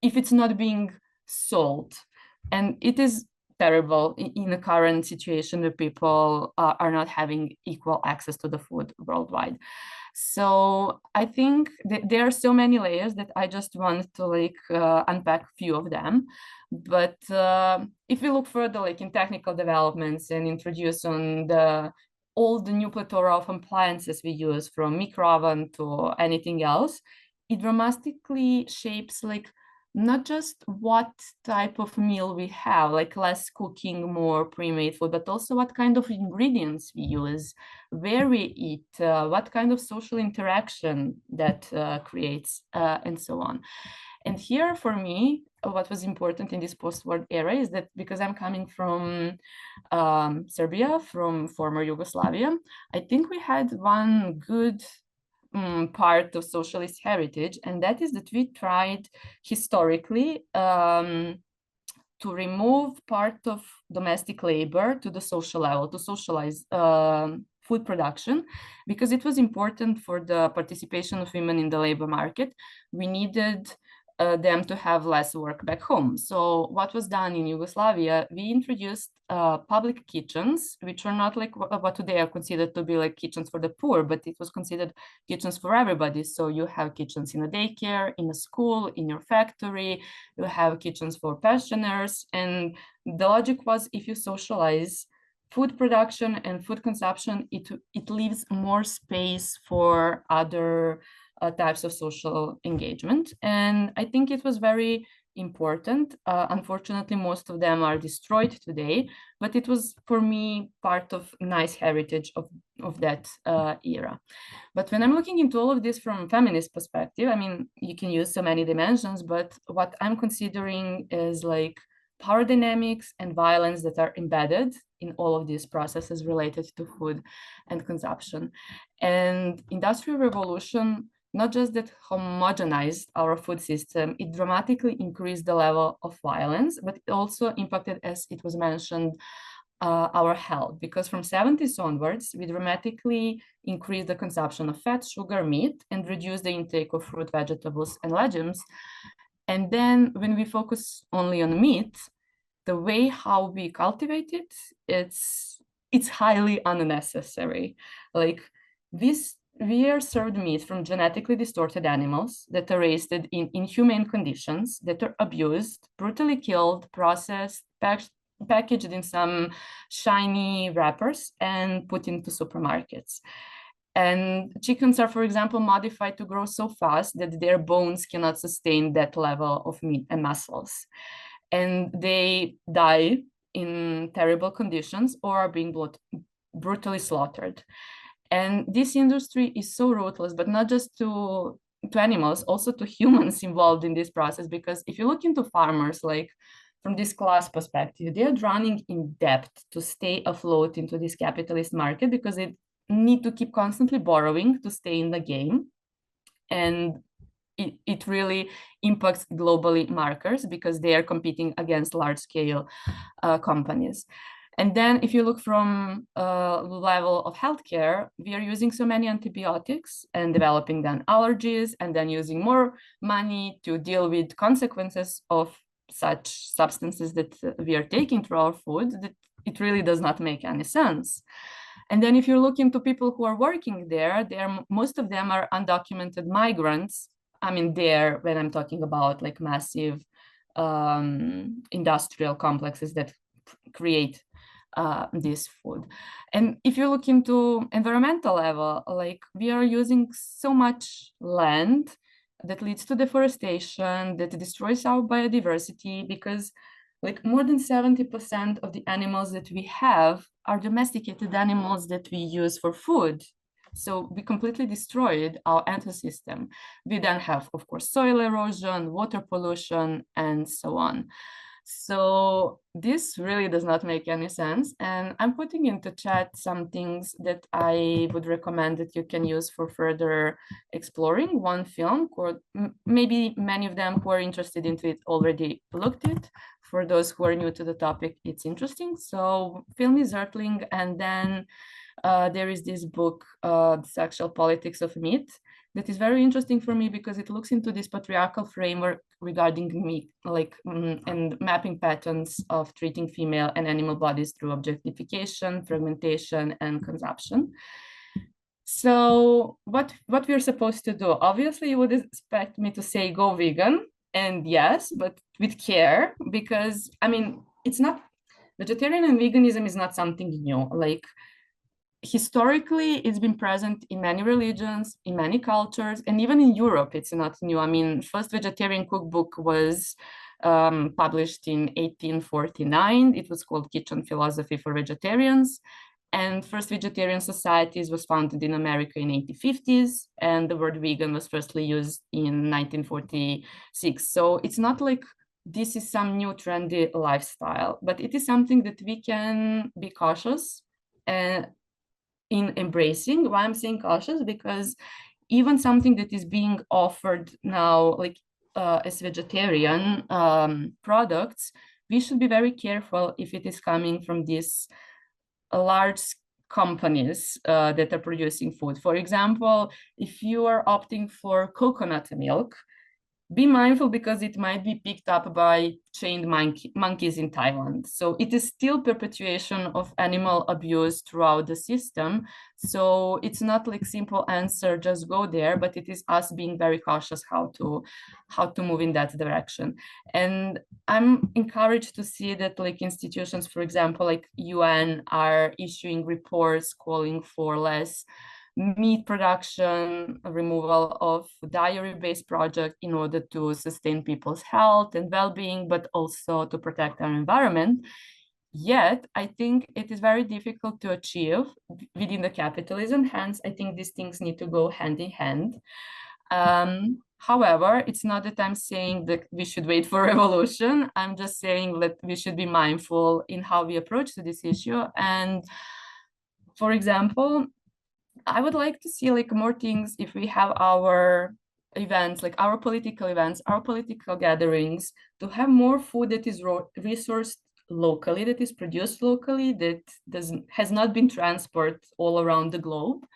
if it's not being sold. And it is terrible in the current situation where people are not having equal access to the food worldwide. So I think that there are so many layers that I just want to like unpack a few of them. But if we look further like in technical developments and introduce on all the new plethora of appliances we use, from micro oven to anything else, it dramatically shapes like not just what type of meal we have, like less cooking, more pre-made food, but also what kind of ingredients we use, where we eat, what kind of social interaction that creates, and so on. And here for me, what was important in this post-war era is that because I'm coming from Serbia, from former Yugoslavia, I think we had one good part of socialist heritage, and that is that we tried historically to remove part of domestic labor to the social level, to socialize food production, because it was important for the participation of women in the labor market. We needed them to have less work back home. So what was done in Yugoslavia, we introduced public kitchens, which are not like what today are considered to be like kitchens for the poor, but it was considered kitchens for everybody. So you have kitchens in a daycare, in a school, in your factory, you have kitchens for pensioners. And the logic was, if you socialize food production and food consumption, it leaves more space for other types of social engagement. And I think it was very important. Unfortunately, most of them are destroyed today, but it was, for me, part of nice heritage of that era. But when I'm looking into all of this from a feminist perspective, I mean, you can use so many dimensions, but what I'm considering is like power dynamics and violence that are embedded in all of these processes related to food and consumption. And Industrial Revolution, not just that homogenized our food system, it dramatically increased the level of violence, but it also impacted, as it was mentioned, our health, because from 70s onwards, we dramatically increased the consumption of fat, sugar, meat, and reduced the intake of fruit, vegetables, and legumes. And then when we focus only on meat, the way how we cultivate it, it's highly unnecessary. Like we are served meat from genetically distorted animals that are raised in inhumane conditions, that are abused, brutally killed, processed, packaged in some shiny wrappers, and put into supermarkets. And chickens are, for example, modified to grow so fast that their bones cannot sustain that level of meat and muscles. And they die in terrible conditions or are being brutally slaughtered. And this industry is so ruthless, but not just to animals, also to humans involved in this process. Because if you look into farmers, like from this class perspective, they are drowning in debt to stay afloat into this capitalist market because they need to keep constantly borrowing to stay in the game. And it really impacts globally markers because they are competing against large-scale companies. And then if you look from the level of healthcare, we are using so many antibiotics and developing then allergies and then using more money to deal with consequences of such substances that we are taking through our food, that it really does not make any sense. And then if you look into people who are working there, most of them are undocumented migrants. I mean, when I'm talking about like massive industrial complexes that create this food. And if you look into environmental level, like we are using so much land that leads to deforestation, that destroys our biodiversity, because like more than 70% of the animals that we have are domesticated animals that we use for food. So we completely destroyed our ecosystem. We then have, of course, soil erosion, water pollution, and so on. So this really does not make any sense. And I'm putting into chat some things that I would recommend that you can use for further exploring. One film, called, maybe many of them who are interested into it already looked it. For those who are new to the topic, it's interesting. So film is Earthling, and then there is this book, The Sexual Politics of Meat, that is very interesting for me because it looks into this patriarchal framework regarding meat, like and mapping patterns of treating female and animal bodies through objectification, fragmentation, and consumption. So what we're supposed to do? Obviously, you would expect me to say go vegan, and yes, but with care, because I mean, it's not, vegetarian and veganism is not something new. Like, historically, it's been present in many religions, in many cultures, and even in Europe, it's not new. I mean, first vegetarian cookbook was published in 1849. It was called Kitchen Philosophy for Vegetarians. And first vegetarian societies was founded in America in 1850s. And the word vegan was firstly used in 1946. So it's not like this is some new trendy lifestyle, but it is something that we can be cautious in embracing. Why I'm saying cautious? Because even something that is being offered now, like as vegetarian products, we should be very careful if it is coming from these large companies that are producing food. For example, if you are opting for coconut milk, be mindful because it might be picked up by chained monkeys in Thailand. So it is still perpetuation of animal abuse throughout the system. So it's not like simple answer, just go there, but it is us being very cautious how to move in that direction. And I'm encouraged to see that like institutions, for example, like UN are issuing reports calling for less meat production, removal of dairy-based projects in order to sustain people's health and well-being, but also to protect our environment. Yet, I think it is very difficult to achieve within the capitalism. Hence, I think these things need to go hand in hand. However, it's not that I'm saying that we should wait for revolution. I'm just saying that we should be mindful in how we approach this issue. And for example, I would like to see like more things if we have our events, like our political events, our political gatherings, to have more food that is resourced locally, that is produced locally, that has not been transported all around the globe.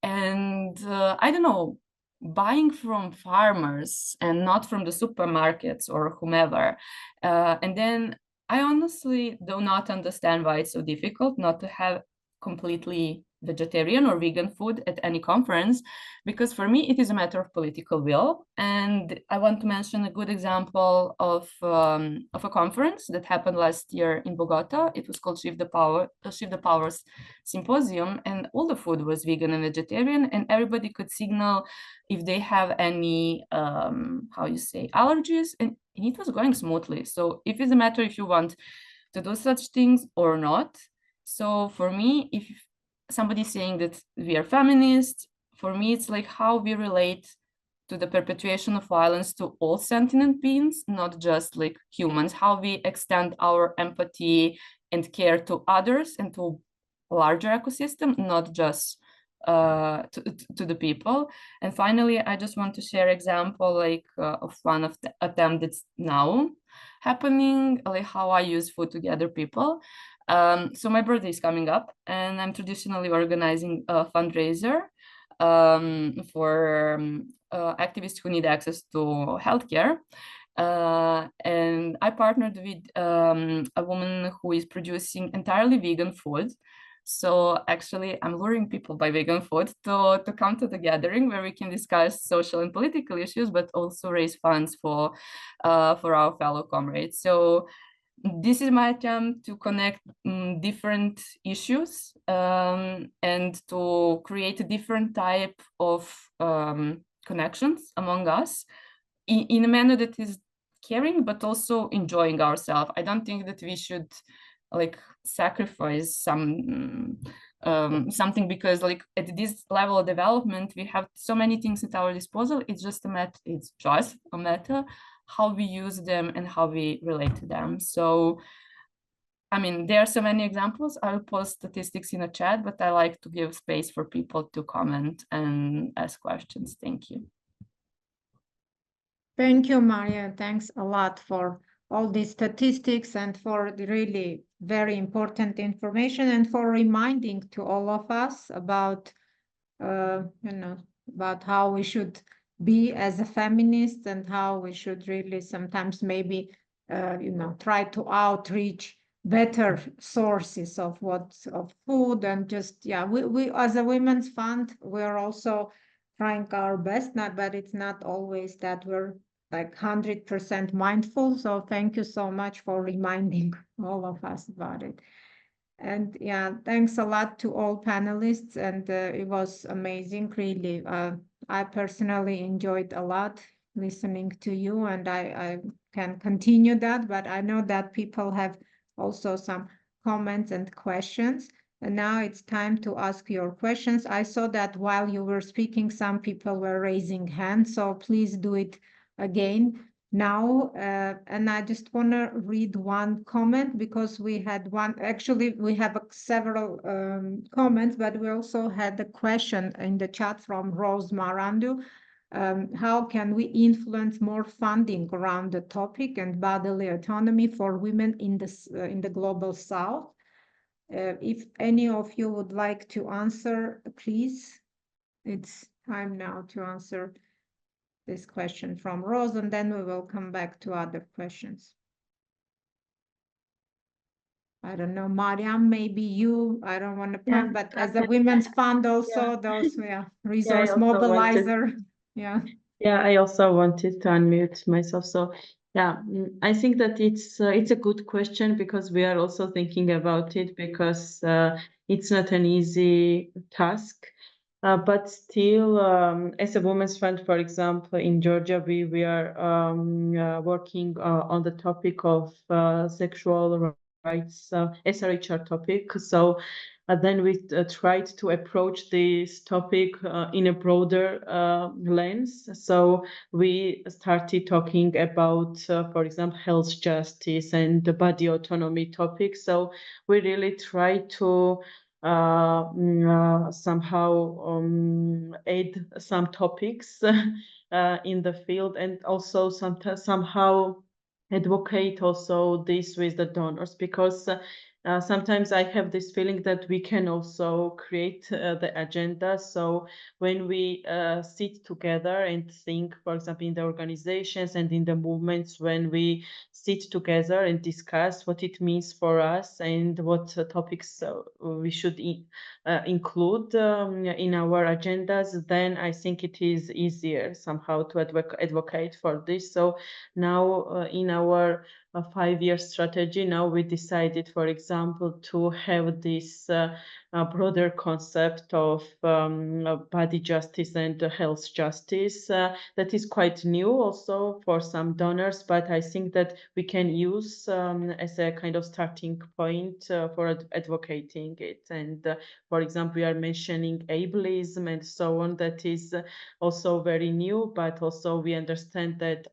And I don't know, buying from farmers and not from the supermarkets or whomever. And then I honestly do not understand why it's so difficult not to have completely vegetarian or vegan food at any conference, because for me it is a matter of political will. And I want to mention a good example of a conference that happened last year in Bogota. It was called Shift the Powers Symposium, and all the food was vegan and vegetarian, and everybody could signal if they have any allergies, and it was going smoothly. So if it's a matter if you want to do such things or not, So for me, if somebody's saying that we are feminists, for me, it's like how we relate to the perpetuation of violence to all sentient beings, not just like humans, how we extend our empathy and care to others and to larger ecosystem, not just to the people. And finally, I just want to share example like of one of the attempt that's now happening, like how I use food to gather people. So my birthday is coming up, and I'm traditionally organizing a fundraiser for activists who need access to healthcare. And I partnered with a woman who is producing entirely vegan food. So actually, I'm luring people by vegan food to come to the gathering where we can discuss social and political issues, but also raise funds for our fellow comrades. So this is my attempt to connect different issues and to create a different type of connections among us in a manner that is caring, but also enjoying ourselves. I don't think that we should like sacrifice something because like at this level of development, we have so many things at our disposal. It's just a matter how we use them and how we relate to them. So, I mean, there are so many examples. I'll post statistics in a chat, but I like to give space for people to comment and ask questions. Thank you. Thank you, Maria. Thanks a lot for all these statistics and for the really very important information and for reminding to all of us about, about how we should be as a feminist and how we should really sometimes maybe, try to outreach better sources of food and just, we as a Women's Fund, we're also trying our best, but it's not always that we're like 100% mindful. So thank you so much for reminding all of us about it. And thanks a lot to all panelists. And it was amazing, really. I personally enjoyed a lot listening to you, and I can continue that, but I know that people have also some comments and questions. And now it's time to ask your questions. I saw that while you were speaking, some people were raising hands, so please do it again now. And I just want to read one comment because we had one, actually we have several comments, but we also had a question in the chat from Rose Marandu. How can we influence more funding around the topic and bodily autonomy for women in the global South? If any of you would like to answer, please. It's time now to answer this question from Rose, and then we will come back to other questions. I don't know, Mariam, maybe you, I don't want to point, but as a Women's Fund also, those, resource mobilizer. Yeah, I also wanted to unmute myself. So I think that it's a good question because we are also thinking about it because it's not an easy task. But still, as a Women's Fund, for example, in Georgia, we are working on the topic of sexual rights, SRHR topic. So then we tried to approach this topic in a broader lens. So we started talking about, for example, health justice and the body autonomy topic. So we really try to somehow add some topics in the field and also somehow advocate also this with the donors, because sometimes I have this feeling that we can also create the agenda. So when we sit together and think, for example, in the organizations and in the movements, when we sit together and discuss what it means for us and what topics we should include in our agendas, then I think it is easier somehow to advocate for this. So now in our a 5-year strategy. Now we decided, for example, to have this broader concept of body justice and health justice that is quite new also for some donors, but I think that we can use as a kind of starting point for advocating it. And for example, we are mentioning ableism and so on. That is also very new, but also we understand that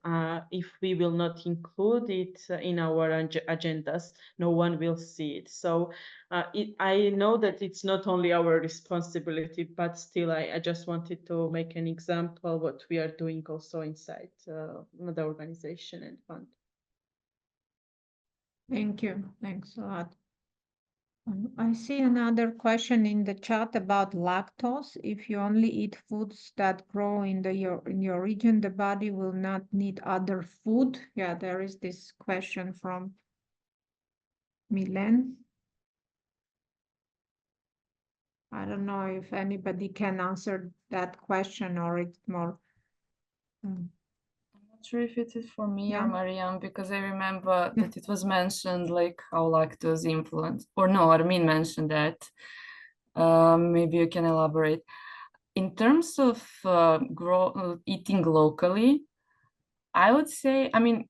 if we will not include it in our agendas, no one will see it. So I know that it's not only our responsibility, but still I just wanted to make an example what we are doing also inside the organization and fund. Thank you. Thanks a lot. I see another question in the chat about lactose. If you only eat foods that grow in your region, the body will not need other food. Yeah, there is this question from Milen. I don't know if anybody can answer that question or it's more. I'm not sure if it is for me Yeah. or Mariam, because I remember that it was mentioned like how lactose influence, or no, Armin mentioned that. Maybe you can elaborate. In terms of eating locally, I would say, I mean,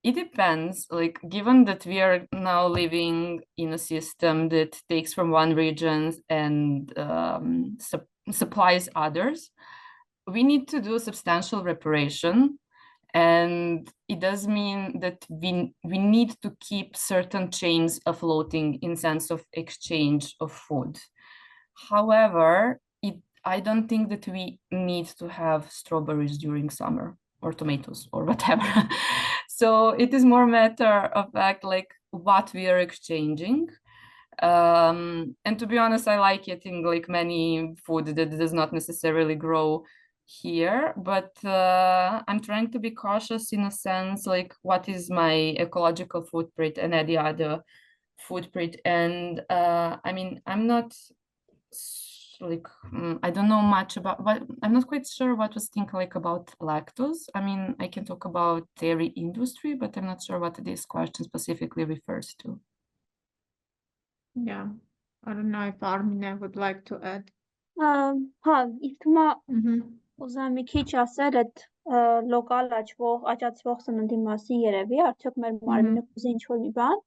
it depends, like, given that we are now living in a system that takes from one region and supplies others, we need to do substantial reparation. And it does mean that we need to keep certain chains afloating in sense of exchange of food. However, I don't think that we need to have strawberries during summer or tomatoes or whatever. So it is more a matter of fact, like what we are exchanging. And to be honest, I like eating like many food that does not necessarily grow here, but I'm trying to be cautious in a sense, like what is my ecological footprint and any other footprint. And I mean, I'm not like I don't know much about what I'm not quite sure what was thinking like about lactose. I mean, I can talk about dairy industry, but I'm not sure what this question specifically refers to. Yeah, I don't know if Armina would like to add. Ուզեմ մի քիչ ասել այդ լոկալ աճացվող սննդի մասին երևի, արդյոք մեր մարմինը կուզի ինչ-որ մի բան։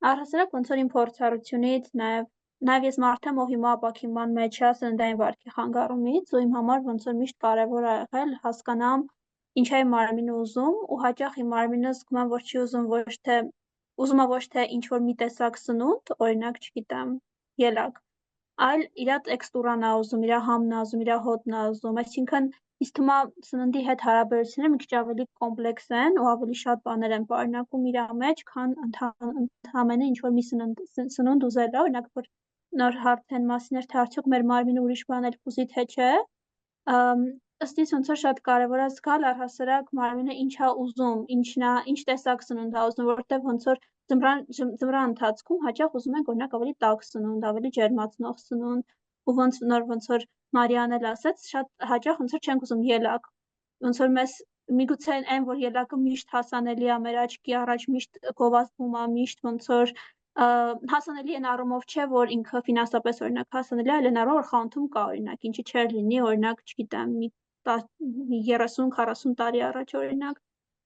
Առհասարակ ոնց որ իմ փորձառությունից, նաև ես մարդ եմ, ով հիմա ապակինման մեջ է սննդային վարքի խանգարումից, ու իմ համար ոնց որ միշտ կարևոր է եղել հասկանամ ինչ է իմ մարմինը ուզում, ու հաճախ իմ մարմինը զգում եմ, որ չի ուզում ոչ թե ինչ-որ մի տեսակ սնունդ, օրինակ, չգիտեմ, ելակ, այլ իր տեքստուրան է ուզում, իր համն է ուզում, իր հոտն է ուզում, այսինքն ինձ թվում է սննդի հետ հարաբերությունները մի քիչ ավելի կոմպլեքս են ու ավելի շատ բաներ են պարունակում իր մեջ, քան ընդհանրապես ինչ-որ մի սնունդ ուզելը, օրինակ որ նոր հարցն մասին էր, թե արդյոք մեր մարմինը ուրիշ բան էլ կուզի թե չէ, ըստ իս ոնց որ շատ կարևոր է զգալ առհասարակ մարմինը ինչ է ուզում, ինչ տեսակ սնունդ է ուզում, որովհետև ոնց որ ձմռան ընթացքում հաճախ ուզում ենք օրինակ ավելի տաք սնունդ, ավելի ջերմացնող սնունդ, ու ոնց որ Մարիան էլ ասաց, շատ հաճախ ոնց որ չենք ուզում ելակ, ոնց որ մեզ միգուցե այն որ ելակը միշտ հասանելի է մեր աչքի առաջ, միշտ գովազդվում է, միշտ ոնց որ հասանելի են առումով չէ, որ ինքը ֆինանսապես օրինակ հասանելի է, այլ են առումով որ խանութում կա օրինակ, ինչի չէր լինի, օրինակ, չգիտեմ, մի 30-40 տարի առաջ օրինակ,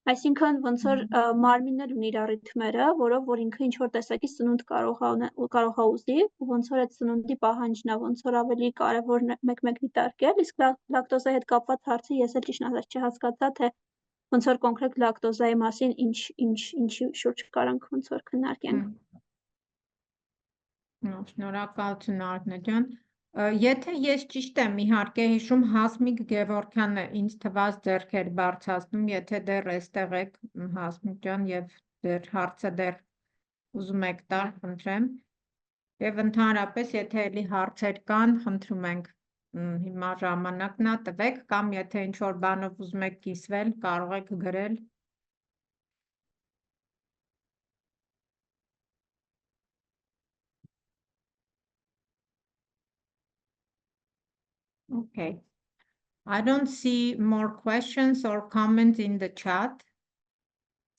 այսինքն ոնց որ մարմինն էլ ունի իր ռիթմերը, որով որ ինքը ինչ-որ տեսակի սնունդ կարող է ուզի, ու ոնց որ այդ սնունդի պահանջն է, ոնց որ ավելի կարևոր մեկ-մեկ դիտարկել, իսկ լակտոզայի հետ կապված հարցը ես էլ ճիշտ ասած չհասկացա, թե ոնց որ կոնկրետ լակտոզայի մասին ինչի շուրջ կարանք ոնց որ քննարկենք։ Շնորհակալություն Արնե ջան։ Եթե ես ճիշտ եմ իհարկե հիշում, Հասմիկ Գևորգյանը ինձ թվաց ձեռքեր բարձրացնում, եթե դեռ այստեղ եք Հասմիկ ջան եւ դեռ հարցը դեռ ուզում եք տալ, խնդրեմ։ Եվ ընդհանրապես եթե էլի հարցեր կան, խնդրում ենք հիմա ժամանակն է տվեք, կամ եթե ինչ-որ բանով ուզում եք կիսվել, կարող եք գրել։ Okay. I don't see more questions or comments in the chat.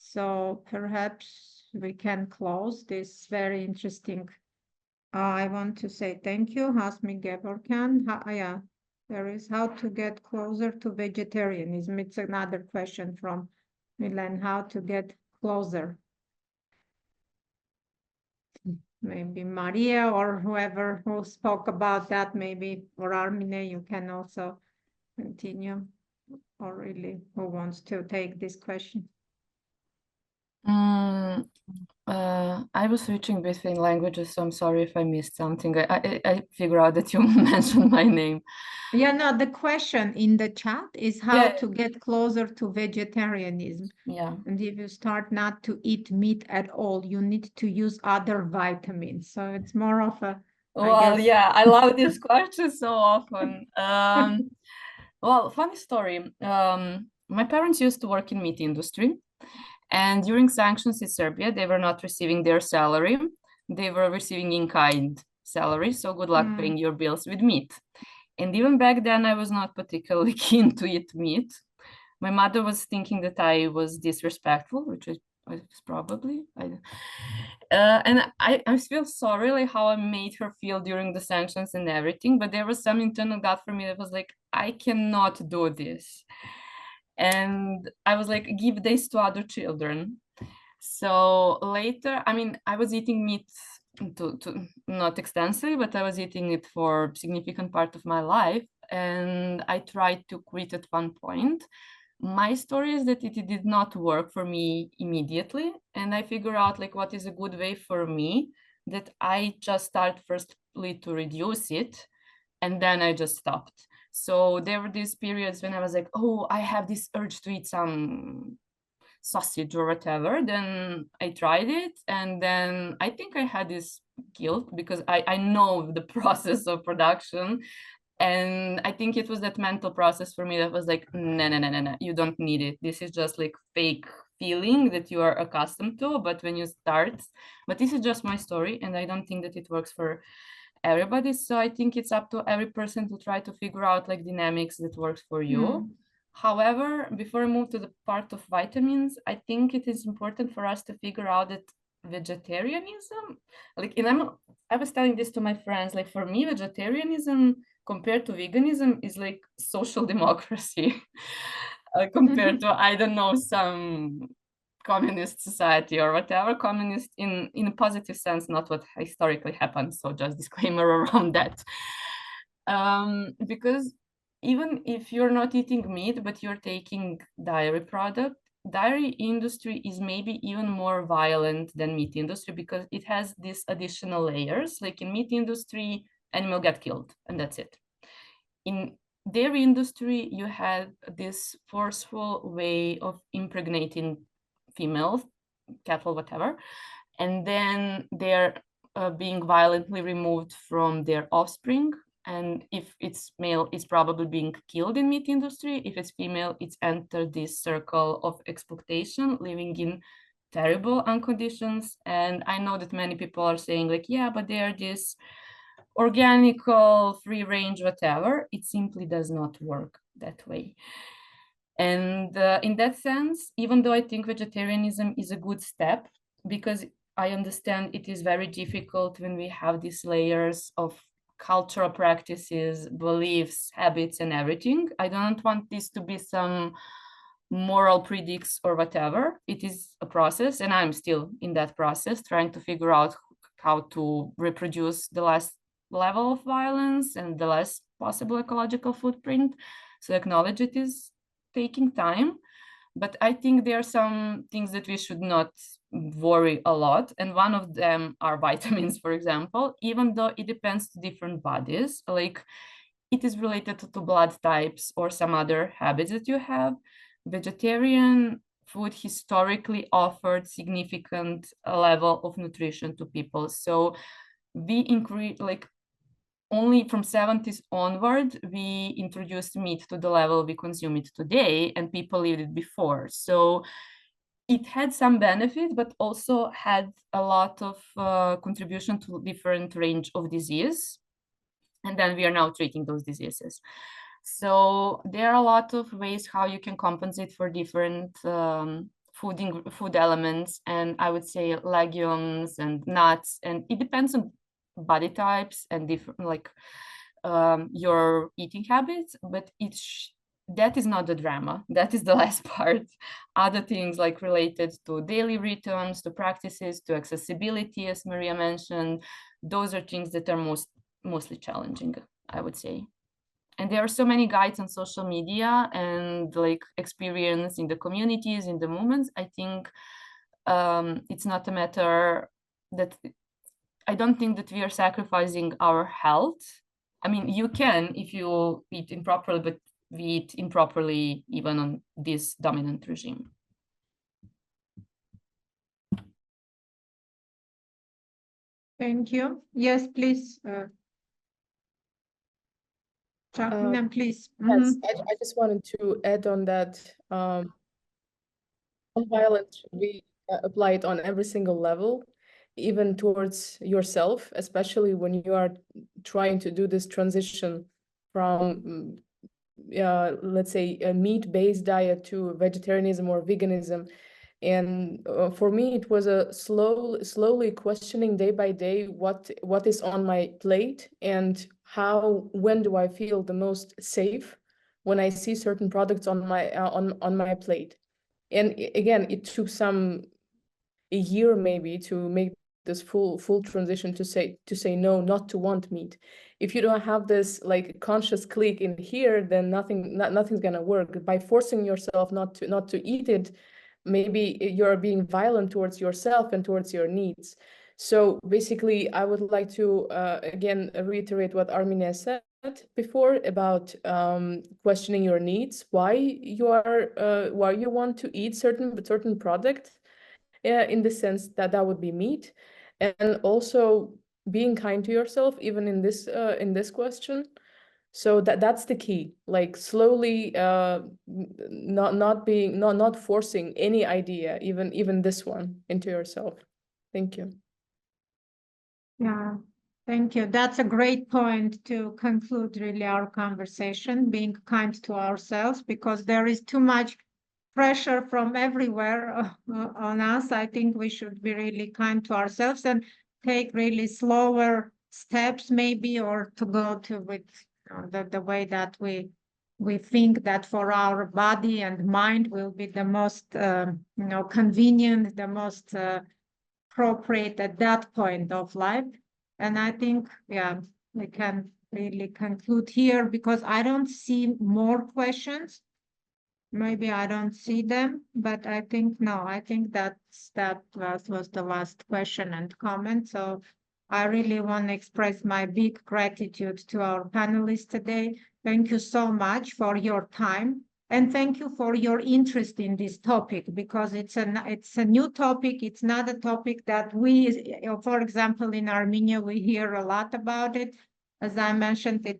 So perhaps we can close this very interesting. I want to say thank you, Hasmi Gevorkyan. Yeah, there is how to get closer to vegetarianism. It's another question from Milan, how to get closer. Maybe Maria or whoever who spoke about that, maybe, or Armine, you can also continue, or really, who wants to take this question? I was switching between languages, so I'm sorry if I missed something. I figure out that you mentioned my name. Yeah, no, the question in the chat is how to get closer to vegetarianism. Yeah. And if you start not to eat meat at all, you need to use other vitamins. So it's more of a, Well, yeah, I love this question so often. Well, funny story. My parents used to work in meat industry, and during sanctions in Serbia, they were not receiving their salary. They were receiving in-kind salary, so good luck paying your bills with meat. And even back then, I was not particularly keen to eat meat. My mother was thinking that I was disrespectful, which I was probably. And I feel sorry like how I made her feel during the sanctions and everything, but there was some internal doubt for me that was like, I cannot do this. And I was like, give this to other children. So later, I mean, I was eating meat to not extensively, but I was eating it for a significant part of my life. And I tried to quit at one point. My story is that it did not work for me immediately. And I figured out like what is a good way for me, that I just start firstly to reduce it. And then I just stopped. So there were these periods when I was like, oh, I have this urge to eat some sausage or whatever. Then I tried it. And then I think I had this guilt because I know the process of production. And I think it was that mental process for me that was like, no, you don't need it. This is just like fake feeling that you are accustomed to. But when you start, but this is just my story. And I don't think that it works for everybody. So I think it's up to every person to try to figure out like dynamics that works for you. However, before I move to the part of vitamins, I think it is important for us to figure out that vegetarianism, like, and I was telling this to my friends, like for me, vegetarianism compared to veganism is like social democracy compared to, I don't know, some communist society or whatever. Communist in a positive sense, not what historically happened. So just disclaimer around that. Because even if you're not eating meat, but you're taking dairy product, dairy industry is maybe even more violent than meat industry because it has these additional layers. Like in meat industry, animal get killed and that's it. In dairy industry, you have this forceful way of impregnating females, cattle, whatever, and then they're being violently removed from their offspring. And if it's male, it's probably being killed in meat industry. If it's female, it's entered this circle of exploitation, living in terrible conditions. And I know that many people are saying like, yeah, but they are this organical, free range, whatever. It simply does not work that way. And in that sense, even though I think vegetarianism is a good step, because I understand it is very difficult when we have these layers of cultural practices, beliefs, habits, and everything. I don't want this to be some moral predicts or whatever. It is a process, and I'm still in that process, trying to figure out how to reproduce the last level of violence and the less possible ecological footprint. So acknowledge it is taking time, but I think there are some things that we should not worry a lot. And one of them are vitamins, for example, even though it depends to different bodies, like it is related to blood types or some other habits that you have. Vegetarian food historically offered significant level of nutrition to people. So we increase, like, only from 70s onward, we introduced meat to the level we consume it today, and people lived it before. So it had some benefit, but also had a lot of contribution to different range of disease. And then we are now treating those diseases. So there are a lot of ways how you can compensate for different food elements, and I would say legumes and nuts, and it depends on body types and different your eating habits, but that is not the drama. That is the last part. Other things like related to daily rhythms, to practices, to accessibility, as Maria mentioned, those are things that are mostly challenging, I would say. And there are so many guides on social media and like experience in the communities, in the movements. I think it's not a matter that, I don't think that we are sacrificing our health. I mean, you can if you eat improperly, but we eat improperly even on this dominant regime. Thank you. Yes, please. Jacqueline, please. Yes, I just wanted to add on that non-violence should be applied on every single level, even towards yourself, especially when you are trying to do this transition from, let's say, a meat-based diet to vegetarianism or veganism. And for me, it was a slowly questioning day by day what is on my plate and when do I feel the most safe when I see certain products on my plate. And again, it took a year maybe to make this full transition to say no, not to want meat. If you don't have this like conscious click in here, then nothing's gonna work. By forcing yourself not to eat it, maybe you're being violent towards yourself and towards your needs. So basically, I would like to again reiterate what Arminia said before about questioning your needs, why you want to eat certain product, in the sense that would be meat, and also being kind to yourself even in this question. So that's the key, like slowly not forcing any idea, even this one, into yourself. Thank you. Yeah, thank you. That's a great point to conclude really our conversation, being kind to ourselves, because there is too much pressure from everywhere on us. I think we should be really kind to ourselves and take really slower steps maybe, or to go to with the way that we think that for our body and mind will be the most convenient, the most appropriate at that point of life. And I think, yeah, we can really conclude here because I don't see more questions. Maybe I don't see them, but I think that was the last question and comment. So I really want to express my big gratitude to our panelists today. Thank you so much for your time. And thank you for your interest in this topic, because it's a new topic. It's not a topic that we, for example, in Armenia, we hear a lot about it. As I mentioned, the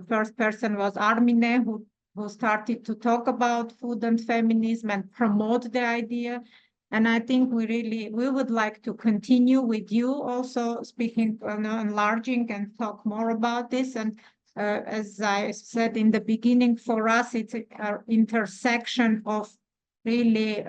first person was Armine, who started to talk about food and feminism and promote the idea. And I think we would like to continue with you also speaking, enlarging and talk more about this. And as I said in the beginning, for us, it's an intersection of really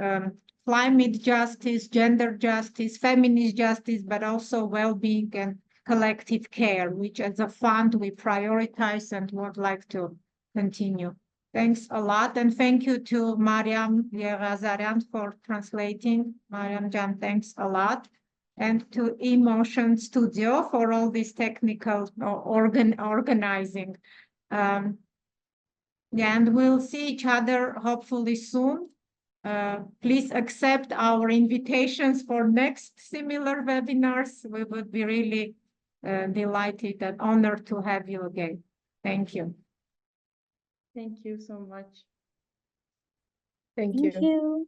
climate justice, gender justice, feminist justice, but also well-being and collective care, which as a fund we prioritize and would like to continue. Thanks a lot. And thank you to Mariam Yeghazarian for translating. Mariam Jan, thanks a lot. And to Emotion Studio for all this technical organizing. And we'll see each other hopefully soon. Please accept our invitations for next similar webinars. We would be really delighted and honored to have you again. Thank you. Thank you so much. Thank you. Thank you.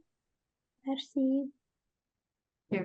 Merci. Yeah.